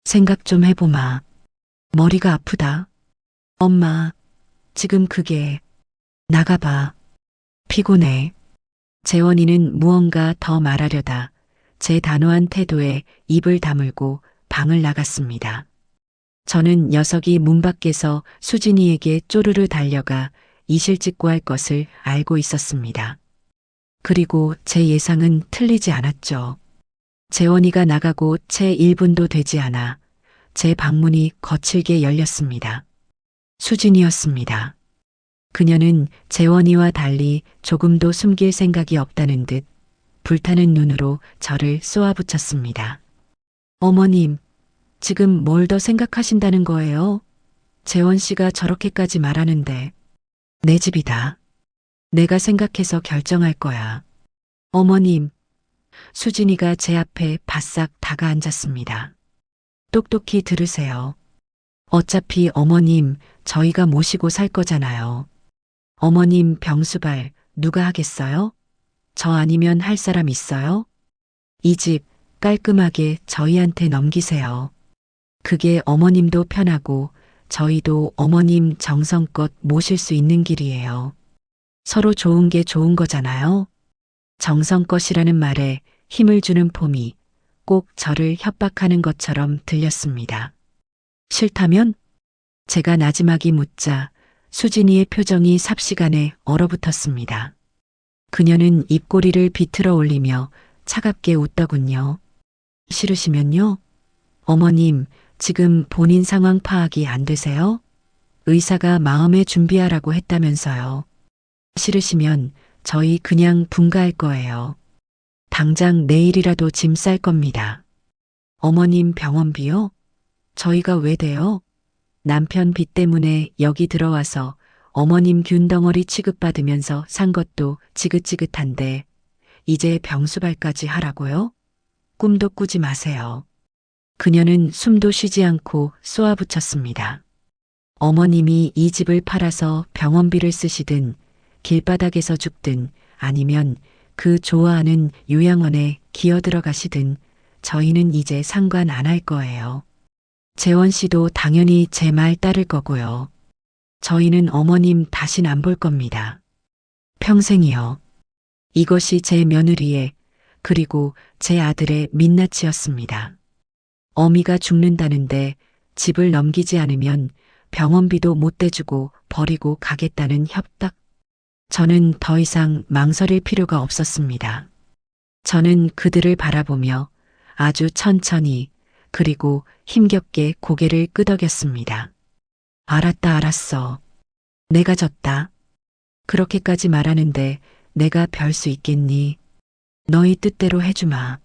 생각 좀 해보마. 머리가 아프다. 엄마, 지금 그게 나가봐. 피곤해. 재원이는 무언가 더 말하려다 제 단호한 태도에 입을 다물고 방을 나갔습니다. 저는 녀석이 문 밖에서 수진이에게 쪼르르 달려가 이실직고할 것을 알고 있었습니다. 그리고 제 예상은 틀리지 않았죠. 재원이가 나가고 채 1분도 되지 않아 제 방문이 거칠게 열렸습니다. 수진이었습니다. 그녀는 재원이와 달리 조금도 숨길 생각이 없다는 듯 불타는 눈으로 저를 쏘아붙였습니다. 어머님, 지금 뭘 더 생각하신다는 거예요? 재원 씨가 저렇게까지 말하는데 내 집이다. 내가 생각해서 결정할 거야. 어머님, 수진이가 제 앞에 바싹 다가앉았습니다. 똑똑히 들으세요. 어차피 어머님 저희가 모시고 살 거잖아요. 어머님 병수발 누가 하겠어요? 저 아니면 할 사람 있어요? 이 집 깔끔하게 저희한테 넘기세요. 그게 어머님도 편하고 저희도 어머님 정성껏 모실 수 있는 길이에요. 서로 좋은 게 좋은 거잖아요. 정성껏이라는 말에 힘을 주는 폼이 꼭 저를 협박하는 것처럼 들렸습니다. 싫다면? 제가 나지막이 묻자 수진이의 표정이 삽시간에 얼어붙었습니다. 그녀는 입꼬리를 비틀어 올리며 차갑게 웃더군요. 싫으시면요? 어머님, 지금 본인 상황 파악이 안 되세요? 의사가 마음의 준비하라고 했다면서요. 싫으시면 저희 그냥 분가할 거예요. 당장 내일이라도 짐 쌀 겁니다. 어머님 병원비요? 저희가 왜 돼요? 남편 빚 때문에 여기 들어와서 어머님 균덩어리 취급받으면서 산 것도 지긋지긋한데 이제 병수발까지 하라고요? 꿈도 꾸지 마세요. 그녀는 숨도 쉬지 않고 쏘아붙였습니다. 어머님이 이 집을 팔아서 병원비를 쓰시든 길바닥에서 죽든 아니면 그 좋아하는 요양원에 기어 들어가시든 저희는 이제 상관 안 할 거예요. 재원 씨도 당연히 제 말 따를 거고요. 저희는 어머님 다신 안 볼 겁니다. 평생이요. 이것이 제 며느리의 그리고 제 아들의 민낯이었습니다. 어미가 죽는다는데 집을 넘기지 않으면 병원비도 못 대주고 버리고 가겠다는 협박. 저는 더 이상 망설일 필요가 없었습니다. 저는 그들을 바라보며 아주 천천히 그리고 힘겹게 고개를 끄덕였습니다. 알았다, 알았어. 내가 졌다. 그렇게까지 말하는데 내가 별 수 있겠니? 너희 뜻대로 해주마.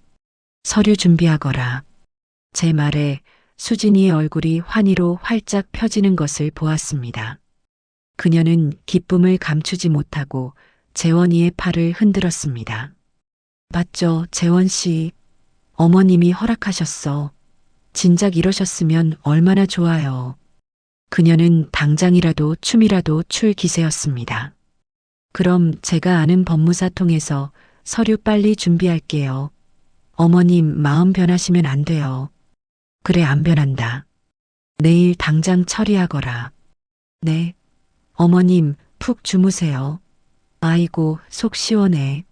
서류 준비하거라. 제 말에 수진이의 얼굴이 환희로 활짝 펴지는 것을 보았습니다. 그녀는 기쁨을 감추지 못하고 재원이의 팔을 흔들었습니다. 맞죠, 재원 씨. 어머님이 허락하셨어. 진작 이러셨으면 얼마나 좋아요. 그녀는 당장이라도 춤이라도 출 기세였습니다. 그럼 제가 아는 법무사 통해서 서류 빨리 준비할게요. 어머님 마음 변하시면 안 돼요. 그래, 안 변한다. 내일 당장 처리하거라. 네. 어머님, 푹 주무세요. 아이고, 속 시원해.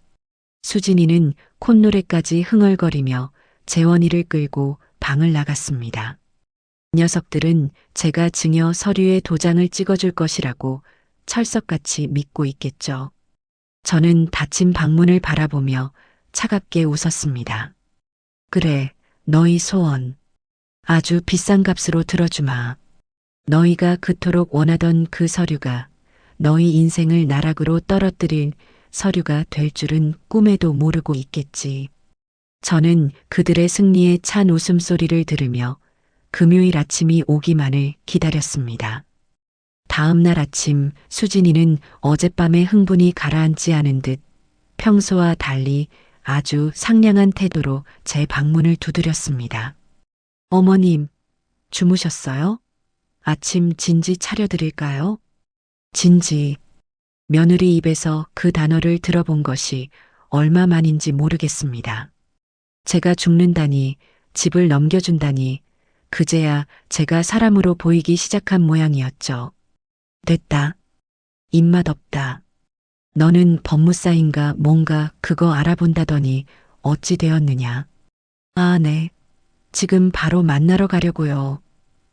수진이는 콧노래까지 흥얼거리며 재원이를 끌고 방을 나갔습니다. 녀석들은 제가 증여 서류에 도장을 찍어줄 것이라고 철석같이 믿고 있겠죠. 저는 닫힌 방문을 바라보며 차갑게 웃었습니다. 그래, 너희 소원. 아주 비싼 값으로 들어주마. 너희가 그토록 원하던 그 서류가 너희 인생을 나락으로 떨어뜨릴 서류가 될 줄은 꿈에도 모르고 있겠지. 저는 그들의 승리에 찬 웃음소리를 들으며 금요일 아침이 오기만을 기다렸습니다. 다음 날 아침 수진이는 어젯밤의 흥분이 가라앉지 않은 듯 평소와 달리 아주 상냥한 태도로 제 방문을 두드렸습니다. 어머님, 주무셨어요? 아침 진지 차려드릴까요? 진지. 며느리 입에서 그 단어를 들어본 것이 얼마만인지 모르겠습니다. 제가 죽는다니, 집을 넘겨준다니, 그제야 제가 사람으로 보이기 시작한 모양이었죠. 됐다. 입맛 없다. 너는 법무사인가 뭔가 그거 알아본다더니 어찌 되었느냐. 아, 네. 지금 바로 만나러 가려고요.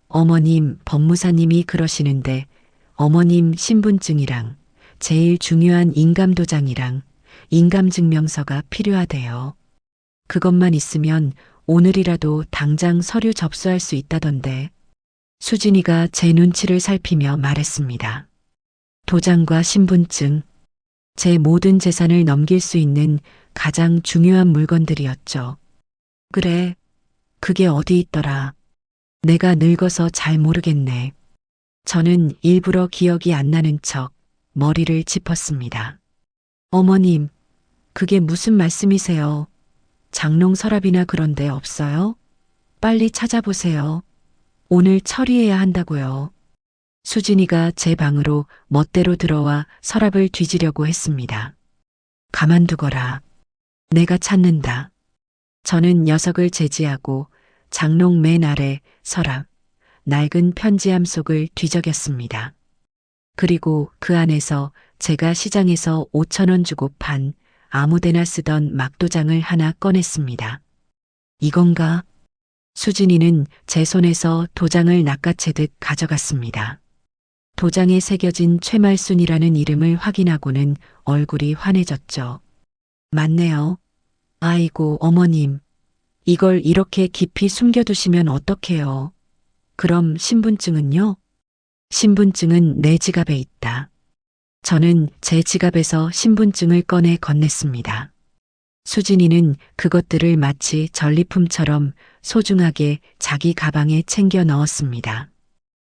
어머님, 법무사님이 그러시는데 어머님 신분증이랑 제일 중요한 인감도장이랑 인감증명서가 필요하대요. 그것만 있으면 오늘이라도 당장 서류 접수할 수 있다던데. 수진이가 제 눈치를 살피며 말했습니다. 도장과 신분증, 제 모든 재산을 넘길 수 있는 가장 중요한 물건들이었죠. 그래, 그게 어디 있더라. 내가 늙어서 잘 모르겠네. 저는 일부러 기억이 안 나는 척 머리를 짚었습니다. 어머님, 그게 무슨 말씀이세요? 장롱 서랍이나 그런 데 없어요? 빨리 찾아보세요. 오늘 처리해야 한다고요. 수진이가 제 방으로 멋대로 들어와 서랍을 뒤지려고 했습니다. 가만두거라. 내가 찾는다. 저는 녀석을 제지하고 장롱 맨 아래 서랍, 낡은 편지함 속을 뒤적였습니다. 그리고 그 안에서 제가 시장에서 5,000원 주고 판 아무데나 쓰던 막도장을 하나 꺼냈습니다. 이건가? 수진이는 제 손에서 도장을 낚아채듯 가져갔습니다. 도장에 새겨진 최말순이라는 이름을 확인하고는 얼굴이 환해졌죠. 맞네요. 아이고, 어머님. 이걸 이렇게 깊이 숨겨두시면 어떡해요. 그럼 신분증은요? 신분증은 내 지갑에 있다. 저는 제 지갑에서 신분증을 꺼내 건넸습니다. 수진이는 그것들을 마치 전리품처럼 소중하게 자기 가방에 챙겨 넣었습니다.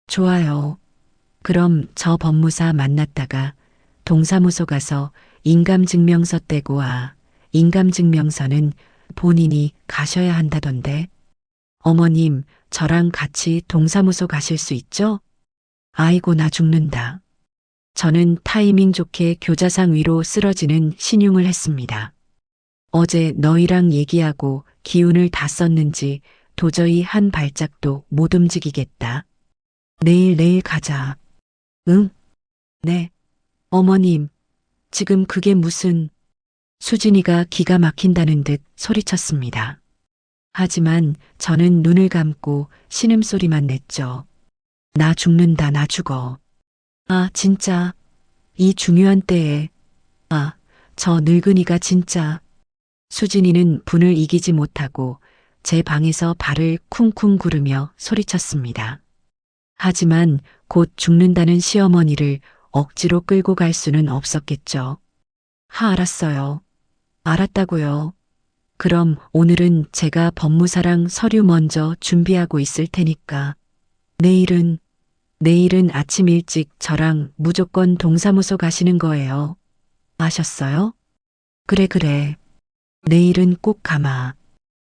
좋아요. 그럼 저 법무사 만났다가 동사무소 가서 인감증명서 떼고 와. 인감증명서는 본인이 가셔야 한다던데. 어머님, 저랑 같이 동사무소 가실 수 있죠? 아이고, 나 죽는다. 저는 타이밍 좋게 교자상 위로 쓰러지는 신용을 했습니다. 어제 너희랑 얘기하고 기운을 다 썼는지 도저히 한 발짝도 못 움직이겠다. 내일 가자. 응? 네. 어머님, 지금 그게 무슨... 수진이가 기가 막힌다는 듯 소리쳤습니다. 하지만 저는 눈을 감고 신음소리만 냈죠. 나 죽는다, 나 죽어. 아, 진짜. 이 중요한 때에. 아, 저 늙은이가 진짜. 수진이는 분을 이기지 못하고 제 방에서 발을 쿵쿵 구르며 소리쳤습니다. 하지만 곧 죽는다는 시어머니를 억지로 끌고 갈 수는 없었겠죠. 알았어요. 알았다고요. 그럼 오늘은 제가 법무사랑 서류 먼저 준비하고 있을 테니까. 내일은 아침 일찍 저랑 무조건 동사무소 가시는 거예요. 아셨어요? 그래. 내일은 꼭 가마.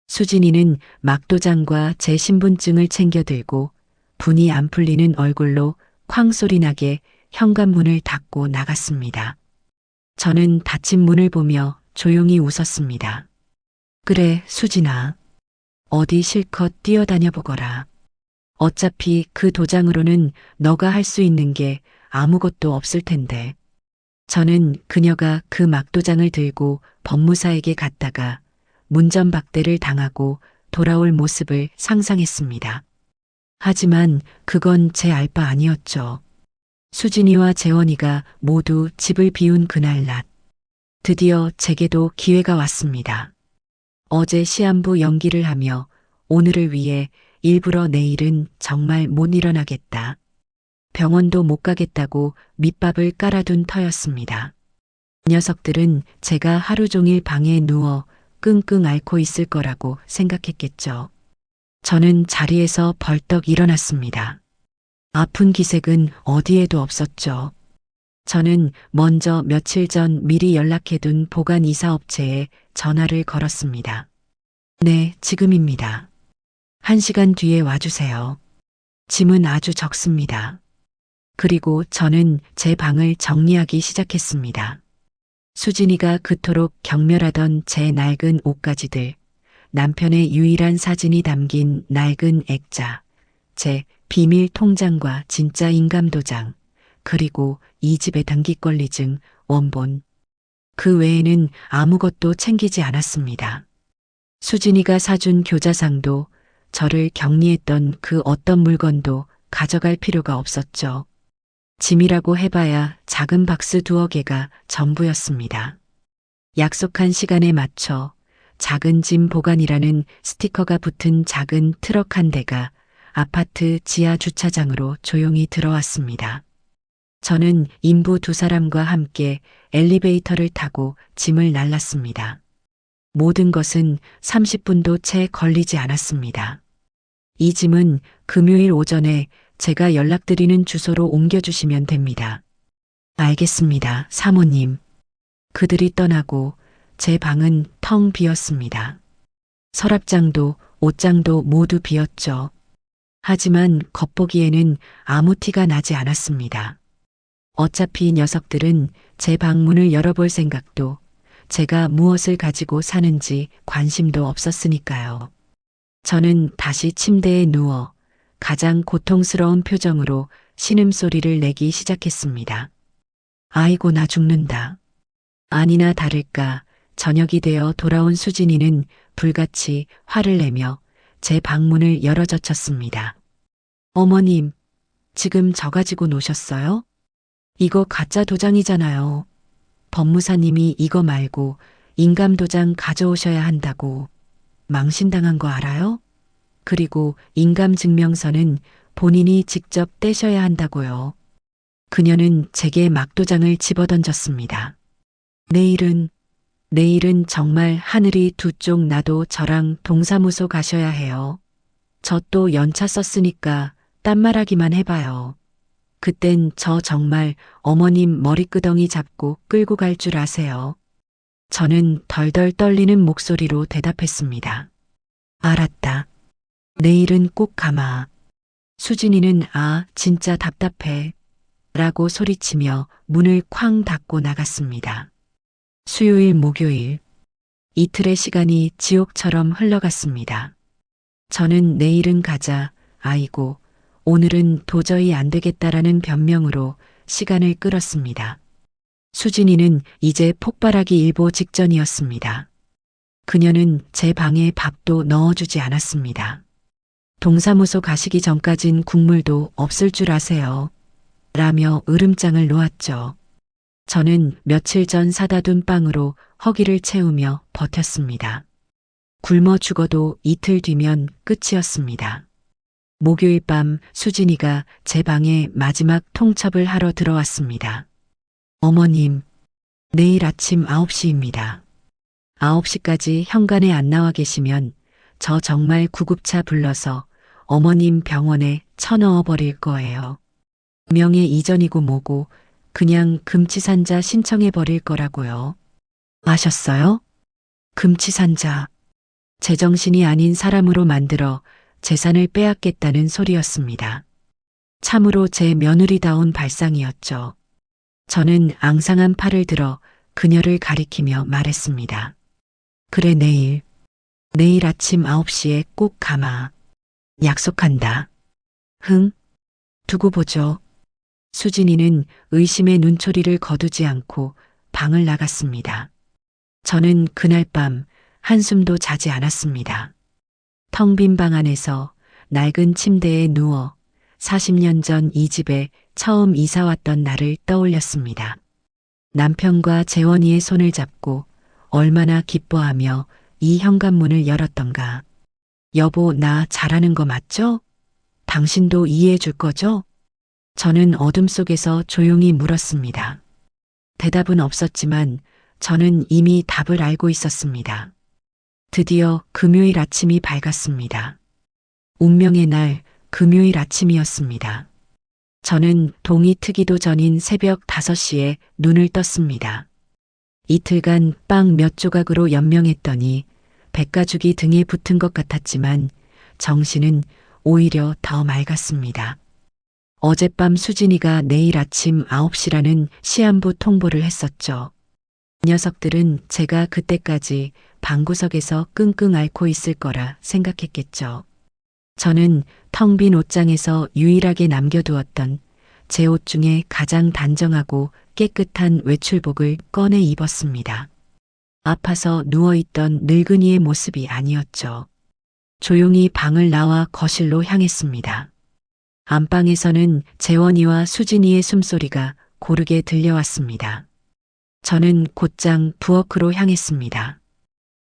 수진이는 막도장과 제 신분증을 챙겨 들고 분이 안 풀리는 얼굴로 쾅 소리 나게 현관문을 닫고 나갔습니다. 저는 닫힌 문을 보며 조용히 웃었습니다. 그래, 수진아. 어디 실컷 뛰어다녀 보거라. 어차피 그 도장으로는 너가 할 수 있는 게 아무것도 없을 텐데. 저는 그녀가 그 막도장을 들고 법무사에게 갔다가 문전박대를 당하고 돌아올 모습을 상상했습니다. 하지만 그건 제 알 바 아니었죠. 수진이와 재원이가 모두 집을 비운 그날 낮. 드디어 제게도 기회가 왔습니다. 어제 시한부 연기를 하며 오늘을 위해 일부러 내일은 정말 못 일어나겠다. 병원도 못 가겠다고 밑밥을 깔아둔 터였습니다. 녀석들은 제가 하루 종일 방에 누워 끙끙 앓고 있을 거라고 생각했겠죠. 저는 자리에서 벌떡 일어났습니다. 아픈 기색은 어디에도 없었죠. 저는 먼저 며칠 전 미리 연락해둔 보관 이사업체에 전화를 걸었습니다. 네, 지금입니다. 1시간 뒤에 와주세요. 짐은 아주 적습니다. 그리고 저는 제 방을 정리하기 시작했습니다. 수진이가 그토록 경멸하던 제 낡은 옷가지들, 남편의 유일한 사진이 담긴 낡은 액자, 제 비밀 통장과 진짜 인감도장, 그리고 이 집의 등기권리증, 원본. 그 외에는 아무것도 챙기지 않았습니다. 수진이가 사준 교자상도 저를 격리했던 그 어떤 물건도 가져갈 필요가 없었죠. 짐이라고 해봐야 작은 박스 2-어 개가 전부였습니다. 약속한 시간에 맞춰 작은 짐 보관이라는 스티커가 붙은 작은 트럭 한 대가 아파트 지하 주차장으로 조용히 들어왔습니다. 저는 인부 2사람과 함께 엘리베이터를 타고 짐을 날랐습니다. 모든 것은 30분도 채 걸리지 않았습니다. 이 짐은 금요일 오전에 제가 연락드리는 주소로 옮겨주시면 됩니다. 알겠습니다, 사모님. 그들이 떠나고 제 방은 텅 비었습니다. 서랍장도 옷장도 모두 비었죠. 하지만 겉보기에는 아무 티가 나지 않았습니다. 어차피 녀석들은 제 방문을 열어볼 생각도 제가 무엇을 가지고 사는지 관심도 없었으니까요. 저는 다시 침대에 누워 가장 고통스러운 표정으로 신음소리를 내기 시작했습니다. 아이고 나 죽는다. 아니나 다를까 저녁이 되어 돌아온 수진이는 불같이 화를 내며 제 방문을 열어젖혔습니다. 어머님, 지금 저 가지고 노셨어요? 이거 가짜 도장이잖아요. 법무사님이 이거 말고 인감도장 가져오셔야 한다고. 망신당한 거 알아요? 그리고 인감증명서는 본인이 직접 떼셔야 한다고요. 그녀는 제게 막도장을 집어던졌습니다. 내일은 정말 하늘이 두 쪽 나도 저랑 동사무소 가셔야 해요. 저 또 연차 썼으니까 딴말하기만 해봐요. 그땐 저 정말 어머님 머리끄덩이 잡고 끌고 갈 줄 아세요. 저는 덜덜 떨리는 목소리로 대답했습니다. 알았다. 내일은 꼭 가마. 수진이는 진짜 답답해. 라고 소리치며 문을 쾅 닫고 나갔습니다. 수요일, 목요일. 이틀의 시간이 지옥처럼 흘러갔습니다. 저는 내일은 가자, 아이고, 오늘은 도저히 안 되겠다라는 변명으로 시간을 끌었습니다. 수진이는 이제 폭발하기 일보 직전이었습니다. 그녀는 제 방에 밥도 넣어주지 않았습니다. 동사무소 가시기 전까진 국물도 없을 줄 아세요. 라며 으름장을 놓았죠. 저는 며칠 전 사다 둔 빵으로 허기를 채우며 버텼습니다. 굶어 죽어도 이틀 뒤면 끝이었습니다. 목요일 밤 수진이가 제 방에 마지막 통첩을 하러 들어왔습니다. 어머님, 내일 아침 9시입니다. 9시까지 현관에 안 나와 계시면 저 정말 구급차 불러서 어머님 병원에 쳐넣어 버릴 거예요. 명예 이전이고 뭐고 그냥 금치산자 신청해 버릴 거라고요. 아셨어요? 금치산자. 제정신이 아닌 사람으로 만들어 재산을 빼앗겠다는 소리였습니다. 참으로 제 며느리다운 발상이었죠. 저는 앙상한 팔을 들어 그녀를 가리키며 말했습니다. 그래 내일 아침 9시에 꼭 가마. 약속한다. 흥, 두고 보죠. 수진이는 의심의 눈초리를 거두지 않고 방을 나갔습니다. 저는 그날 밤 한숨도 자지 않았습니다. 텅 빈 방 안에서 낡은 침대에 누워 40년 전 이 집에 처음 이사 왔던 날을 떠올렸습니다. 남편과 재원이의 손을 잡고 얼마나 기뻐하며 이 현관문을 열었던가. 여보, 나 잘하는 거 맞죠? 당신도 이해해 줄 거죠? 저는 어둠 속에서 조용히 물었습니다. 대답은 없었지만 저는 이미 답을 알고 있었습니다. 드디어 금요일 아침이 밝았습니다. 운명의 날 금요일 아침이었습니다. 저는 동이 트기도 전인 새벽 5시에 눈을 떴습니다. 이틀간 빵 몇 조각으로 연명했더니 백가죽이 등에 붙은 것 같았지만 정신은 오히려 더 맑았습니다. 어젯밤 수진이가 내일 아침 9시라는 시한부 통보를 했었죠. 녀석들은 제가 그때까지 방구석에서 끙끙 앓고 있을 거라 생각했겠죠. 저는 텅 빈 옷장에서 유일하게 남겨두었던 제 옷 중에 가장 단정하고 깨끗한 외출복을 꺼내 입었습니다. 아파서 누워있던 늙은이의 모습이 아니었죠. 조용히 방을 나와 거실로 향했습니다. 안방에서는 재원이와 수진이의 숨소리가 고르게 들려왔습니다. 저는 곧장 부엌으로 향했습니다.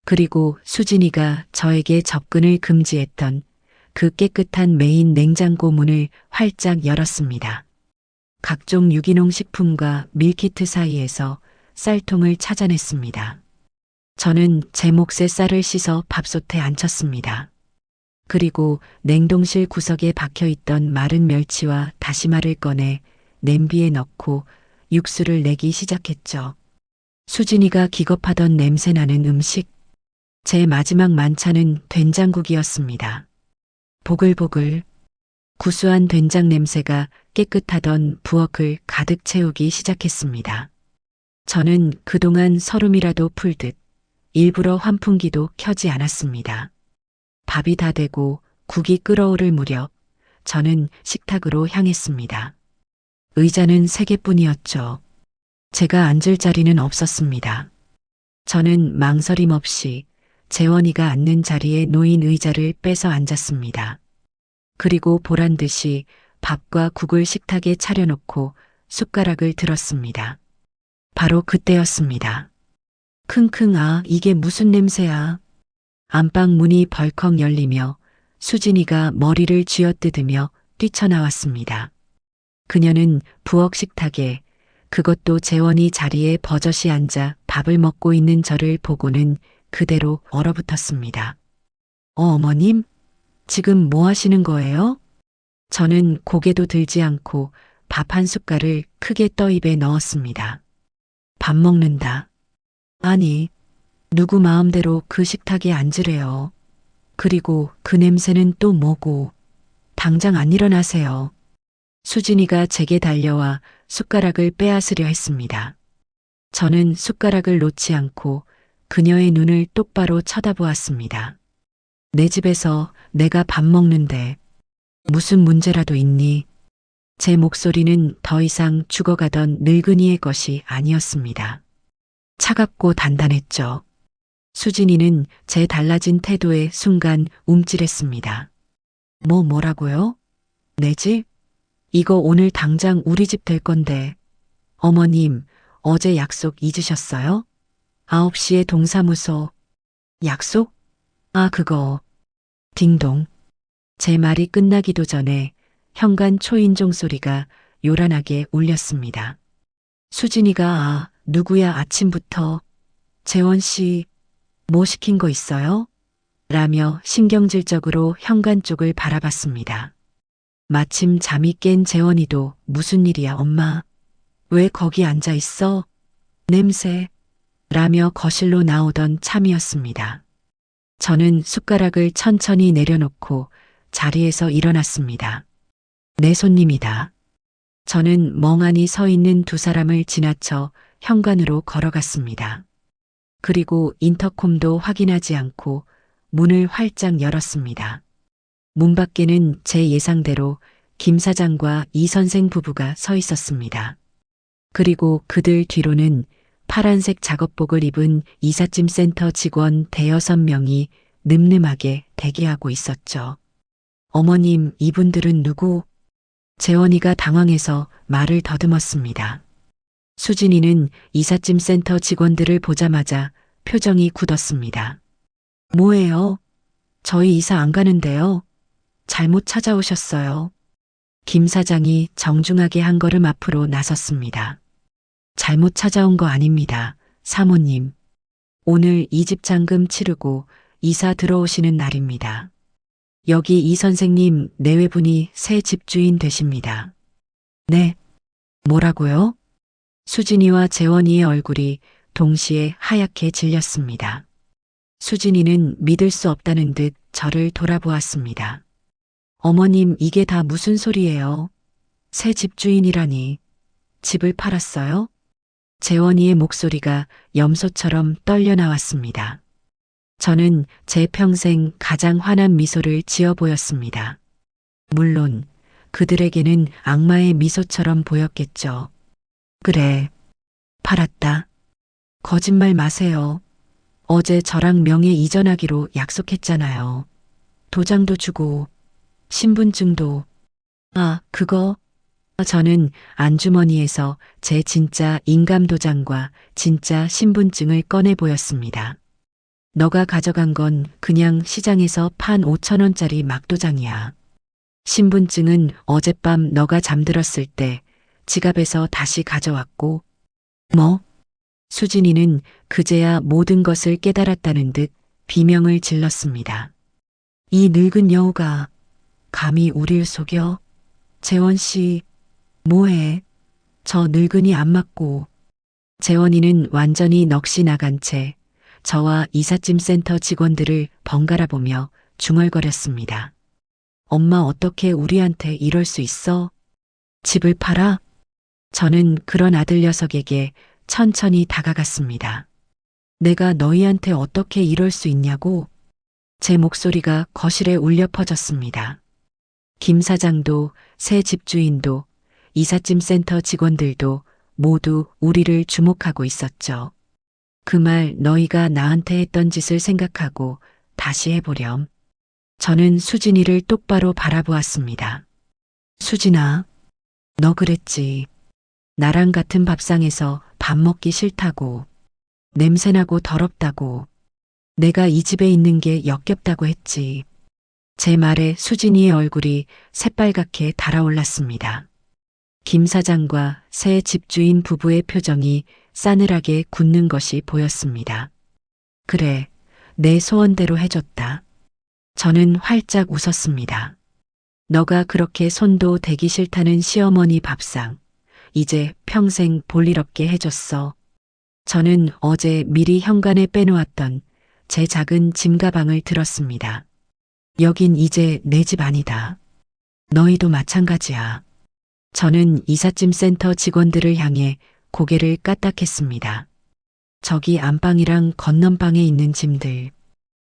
그리고 수진이가 저에게 접근을 금지했던 그 깨끗한 메인 냉장고 문을 활짝 열었습니다. 각종 유기농 식품과 밀키트 사이에서 쌀통을 찾아냈습니다. 저는 제 몫의 쌀을 씻어 밥솥에 앉혔습니다. 그리고 냉동실 구석에 박혀있던 마른 멸치와 다시마를 꺼내 냄비에 넣고 육수를 내기 시작했죠. 수진이가 기겁하던 냄새나는 음식. 제 마지막 만찬은 된장국이었습니다. 보글보글 구수한 된장 냄새가 깨끗하던 부엌을 가득 채우기 시작했습니다. 저는 그동안 서름이라도 풀듯 일부러 환풍기도 켜지 않았습니다. 밥이 다 되고 국이 끓어오를 무렵 저는 식탁으로 향했습니다. 의자는 3개뿐이었죠. 제가 앉을 자리는 없었습니다. 저는 망설임 없이 재원이가 앉는 자리에 놓인 의자를 빼서 앉았습니다. 그리고 보란 듯이 밥과 국을 식탁에 차려놓고 숟가락을 들었습니다. 바로 그때였습니다. 킁킁, 아, 이게 무슨 냄새야. 안방 문이 벌컥 열리며 수진이가 머리를 쥐어뜯으며 뛰쳐나왔습니다. 그녀는 부엌 식탁에, 그것도 재원이 자리에 버젓이 앉아 밥을 먹고 있는 저를 보고는 그대로 얼어붙었습니다. 어머님? 지금 뭐 하시는 거예요? 저는 고개도 들지 않고 밥 한 숟갈을 크게 떠 입에 넣었습니다. 밥 먹는다. 아니, 누구 마음대로 그 식탁에 앉으래요. 그리고 그 냄새는 또 뭐고. 당장 안 일어나세요. 수진이가 제게 달려와 숟가락을 빼앗으려 했습니다. 저는 숟가락을 놓지 않고 그녀의 눈을 똑바로 쳐다보았습니다. 내 집에서 내가 밥 먹는데 무슨 문제라도 있니? 제 목소리는 더 이상 죽어가던 늙은이의 것이 아니었습니다. 차갑고 단단했죠. 수진이는 제 달라진 태도에 순간 움찔했습니다. 뭐라고요? 내 집? 이거 오늘 당장 우리 집 될 건데. 어머님, 어제 약속 잊으셨어요? 9시에 동사무소. 약속? 아, 그거. 딩동. 제 말이 끝나기도 전에 현관 초인종 소리가 요란하게 울렸습니다. 수진이가 아, 누구야 아침부터. 재원 씨, 뭐 시킨 거 있어요? 라며 신경질적으로 현관 쪽을 바라봤습니다. 마침 잠이 깬 재원이도 무슨 일이야 엄마? 왜 거기 앉아 있어? 냄새. 라며 거실로 나오던 참이었습니다. 저는 숟가락을 천천히 내려놓고 자리에서 일어났습니다. 내 손님이다. 저는 멍하니 서 있는 두 사람을 지나쳐 현관으로 걸어갔습니다. 그리고 인터콤도 확인하지 않고 문을 활짝 열었습니다. 문 밖에는 제 예상대로 김 사장과 이 선생 부부가 서 있었습니다. 그리고 그들 뒤로는 파란색 작업복을 입은 이삿짐 센터 직원 대여섯 명이 늠름하게 대기하고 있었죠. 어머님, 이분들은 누구? 재원이가 당황해서 말을 더듬었습니다. 수진이는 이삿짐 센터 직원들을 보자마자 표정이 굳었습니다. 뭐예요? 저희 이사 안 가는데요. 잘못 찾아오셨어요. 김 사장이 정중하게 한 걸음 앞으로 나섰습니다. 잘못 찾아온 거 아닙니다. 사모님. 오늘 이 집 잔금 치르고 이사 들어오시는 날입니다. 여기 이 선생님 내외분이 새 집주인 되십니다. 네. 뭐라고요? 수진이와 재원이의 얼굴이 동시에 하얗게 질렸습니다. 수진이는 믿을 수 없다는 듯 저를 돌아보았습니다. 어머님, 이게 다 무슨 소리예요? 새 집주인이라니. 집을 팔았어요? 재원이의 목소리가 염소처럼 떨려 나왔습니다. 저는 제 평생 가장 환한 미소를 지어 보였습니다. 물론 그들에게는 악마의 미소처럼 보였겠죠. 그래, 팔았다. 거짓말 마세요. 어제 저랑 명예 이전하기로 약속했잖아요. 도장도 주고 신분증도. 아, 그거. 저는 안주머니에서 제 진짜 인감도장과 진짜 신분증을 꺼내 보였습니다. 너가 가져간 건 그냥 시장에서 판 5,000원짜리 막도장이야. 신분증은 어젯밤 너가 잠들었을 때 지갑에서 다시 가져왔고. 뭐? 수진이는 그제야 모든 것을 깨달았다는 듯 비명을 질렀습니다. 이 늙은 여우가 감히 우릴 속여? 재원 씨, 뭐해? 저 늙은이 안 맞고. 재원이는 완전히 넋이 나간 채 저와 이삿짐 센터 직원들을 번갈아 보며 중얼거렸습니다. 엄마, 어떻게 우리한테 이럴 수 있어? 집을 팔아? 저는 그런 아들 녀석에게 천천히 다가갔습니다. 내가 너희한테 어떻게 이럴 수 있냐고? 제 목소리가 거실에 울려 퍼졌습니다. 김 사장도 새 집주인도 이삿짐 센터 직원들도 모두 우리를 주목하고 있었죠. 그 말 너희가 나한테 했던 짓을 생각하고 다시 해보렴. 저는 수진이를 똑바로 바라보았습니다. 수진아, 너 그랬지. 나랑 같은 밥상에서 밥 먹기 싫다고. 냄새나고 더럽다고. 내가 이 집에 있는 게 역겹다고 했지. 제 말에 수진이의 얼굴이 새빨갛게 달아올랐습니다. 김 사장과 새 집주인 부부의 표정이 싸늘하게 굳는 것이 보였습니다. 그래, 내 소원대로 해줬다. 저는 활짝 웃었습니다. 너가 그렇게 손도 대기 싫다는 시어머니 밥상, 이제 평생 볼 일 없게 해줬어. 저는 어제 미리 현관에 빼놓았던 제 작은 짐가방을 들었습니다. 여긴 이제 내 집 아니다. 너희도 마찬가지야. 저는 이삿짐 센터 직원들을 향해 고개를 까딱했습니다. 저기 안방이랑 건넌방에 있는 짐들.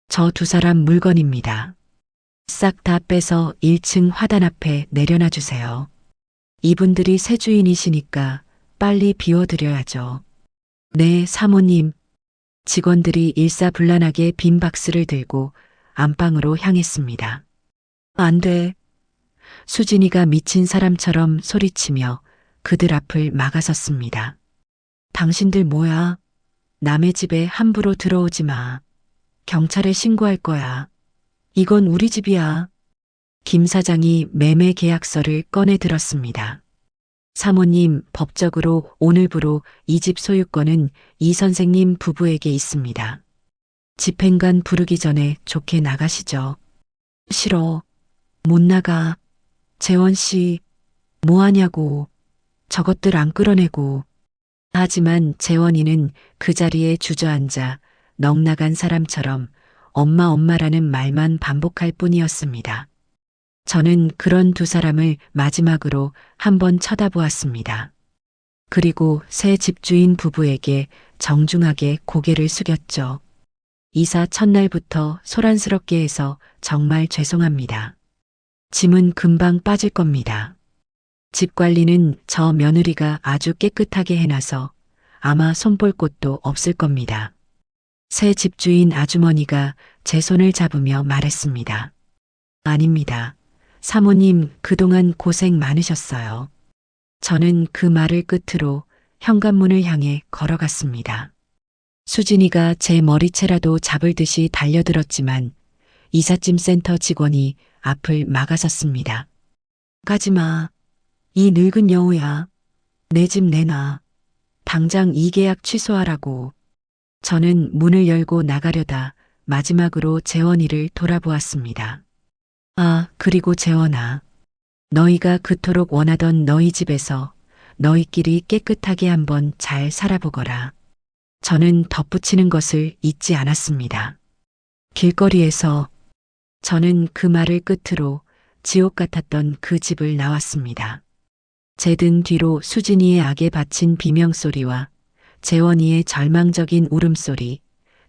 저 두 사람 물건입니다. 싹 다 빼서 1층 화단 앞에 내려놔 주세요. 이분들이 새 주인이시니까 빨리 비워드려야죠. 네, 사모님. 직원들이 일사불란하게 빈 박스를 들고 안방으로 향했습니다. 안 돼. 수진이가 미친 사람처럼 소리치며 그들 앞을 막아섰습니다. 당신들 뭐야? 남의 집에 함부로 들어오지 마. 경찰에 신고할 거야. 이건 우리 집이야. 김 사장이 매매 계약서를 꺼내 들었습니다. 사모님, 법적으로 오늘부로 이 집 소유권은 이 선생님 부부에게 있습니다. 집행관 부르기 전에 좋게 나가시죠. 싫어. 못 나가. 재원 씨, 뭐 하냐고. 저것들 안 끌어내고. 하지만 재원이는 그 자리에 주저앉아 넋나간 사람처럼 엄마라는 말만 반복할 뿐이었습니다. 저는 그런 두 사람을 마지막으로 한번 쳐다보았습니다. 그리고 새 집주인 부부에게 정중하게 고개를 숙였죠. 이사 첫날부터 소란스럽게 해서 정말 죄송합니다. 짐은 금방 빠질 겁니다. 집 관리는 저 며느리가 아주 깨끗하게 해놔서 아마 손볼 곳도 없을 겁니다. 새 집주인 아주머니가 제 손을 잡으며 말했습니다. 아닙니다. 사모님, 그동안 고생 많으셨어요. 저는 그 말을 끝으로 현관문을 향해 걸어갔습니다. 수진이가 제 머리채라도 잡을 듯이 달려들었지만 이삿짐 센터 직원이 앞을 막아섰습니다. 가지마. 이 늙은 여우야. 내 집 내놔. 당장 이 계약 취소하라고. 저는 문을 열고 나가려다 마지막으로 재원이를 돌아보았습니다. 아, 그리고 재원아. 너희가 그토록 원하던 너희 집에서 너희끼리 깨끗하게 한번 잘 살아보거라. 저는 덧붙이는 것을 잊지 않았습니다. 길거리에서 저는 그 말을 끝으로 지옥 같았던 그 집을 나왔습니다. 제 등 뒤로 수진이의 악에 바친 비명소리와 재원이의 절망적인 울음소리,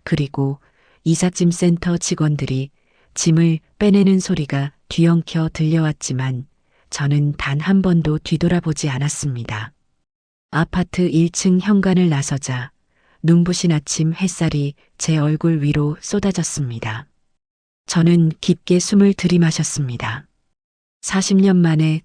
그리고 이삿짐 센터 직원들이 짐을 빼내는 소리가 뒤엉켜 들려왔지만 저는 단 한 번도 뒤돌아보지 않았습니다. 아파트 1층 현관을 나서자 눈부신 아침 햇살이 제 얼굴 위로 쏟아졌습니다. 저는 깊게 숨을 들이마셨습니다. 40년 만에